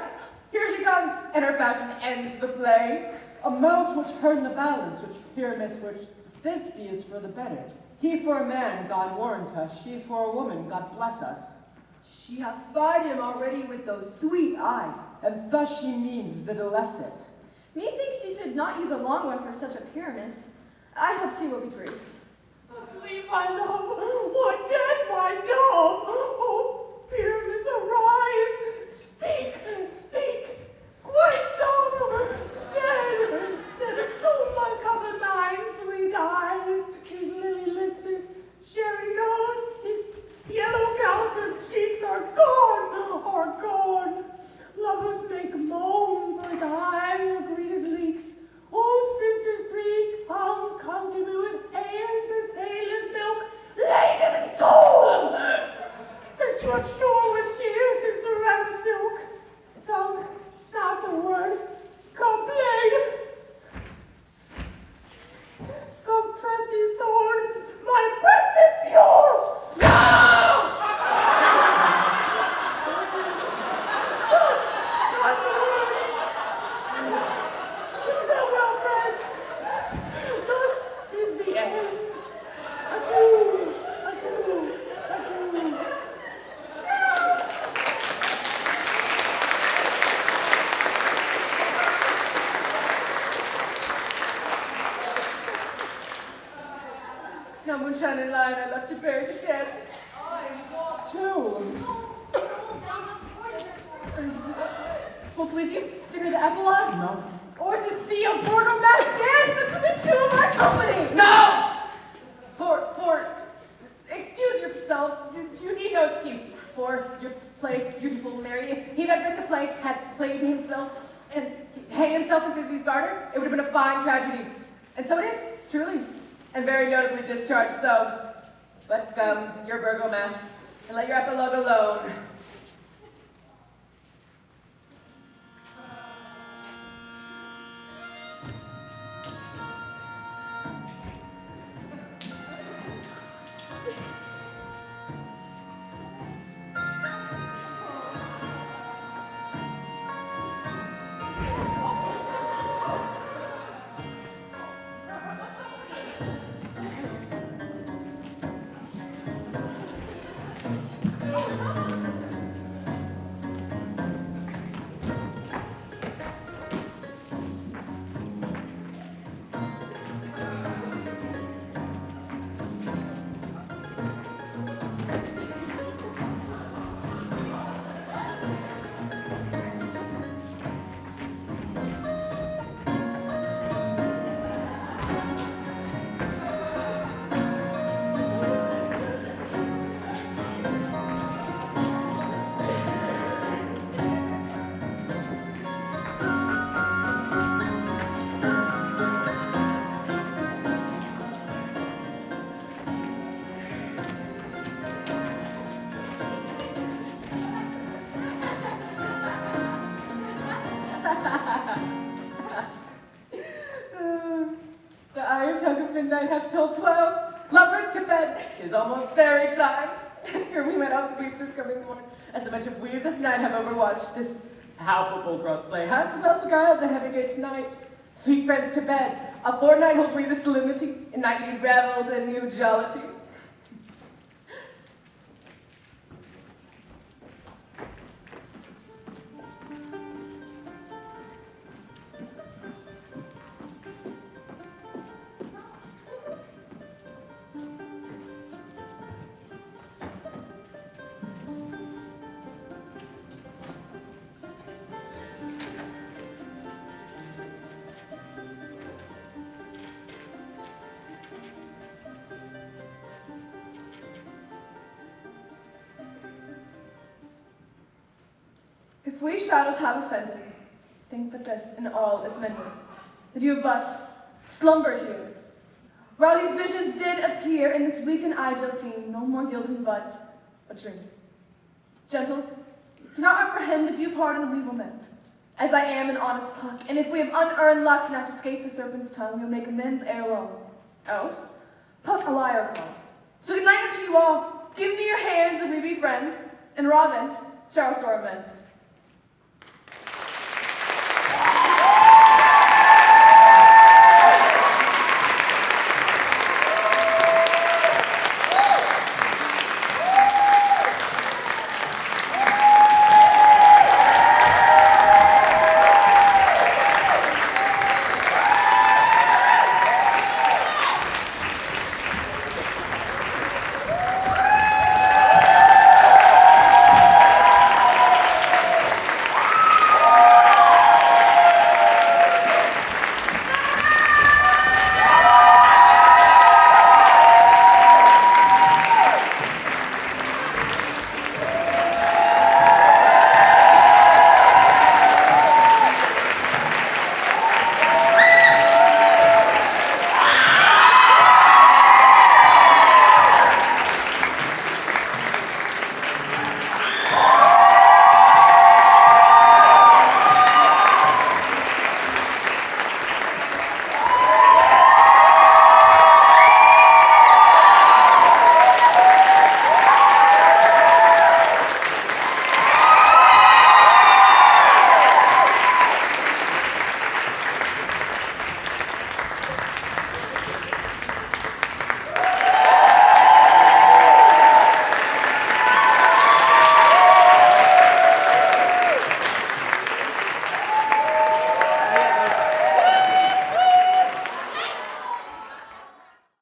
Here she comes, and her passion ends the play. A mount which turn the balance, which Pyramus, which Thisbe is for the better. He for a man, God warrant us, she for a woman, God bless us. She hath spied him already with those sweet eyes. And thus she means videlicet. it. Methinks she should not use a long one for such a Pyramus. I hope she will be brief. Asleep, my love, or dead, my dove. Oh, Pyramus, arise. Speak, speak. Quite dumb. Dead, dead a tomb, my covered mine, sweet eyes. His lily lips, his cherry nose, his yellow calcium cheeks are gone, are gone. Lovers make moan for his eye, greet his leaks. Oh, sisters three, come to me with hands as pale as milk, laden in gold. Since you are sure with shears is the red of silk, tongue, not the word, come blade. Come press his sword, my breast is pure. No! Not the word. Farewell, friends. Thus is the end. Adieu, adieu, adieu. Now, moonshine and light, I left you buried to dead. Two. Will please you to hear the epilogue? No. Or to see a border match dance between two of our company? No! Excuse yourselves. You need no excuse. For your place, beautiful Mary, if he that writ the play had played himself it would have been a fine tragedy. And so it is, truly, and very notably discharged. So, let your Virgo mask and let your epilogue alone. The Irish hug of midnight hath told 12. Lovers to bed, 'tis almost fairy time. Here we might outsleep this coming morn, as so much of we this night have overwatched this palpable growth play hath well beguiled the heavy-gaged night. Sweet friends to bed, a fortnight hold we the solemnity, in nightly revels and new jollity. If we shadows have offended, think that this in all is mended, that you have but slumbered here. While these visions did appear in this weakened ideal theme, no more yielding but a dream. Gentles, do not apprehend. If you pardon, we will mend. As I am an honest puck, and if we have unearned luck enough to escape the serpent's tongue, we'll make amends ere long. Else, puck a liar call. So good night unto you all. Give me your hands and we be friends, and Robin shall restore amends.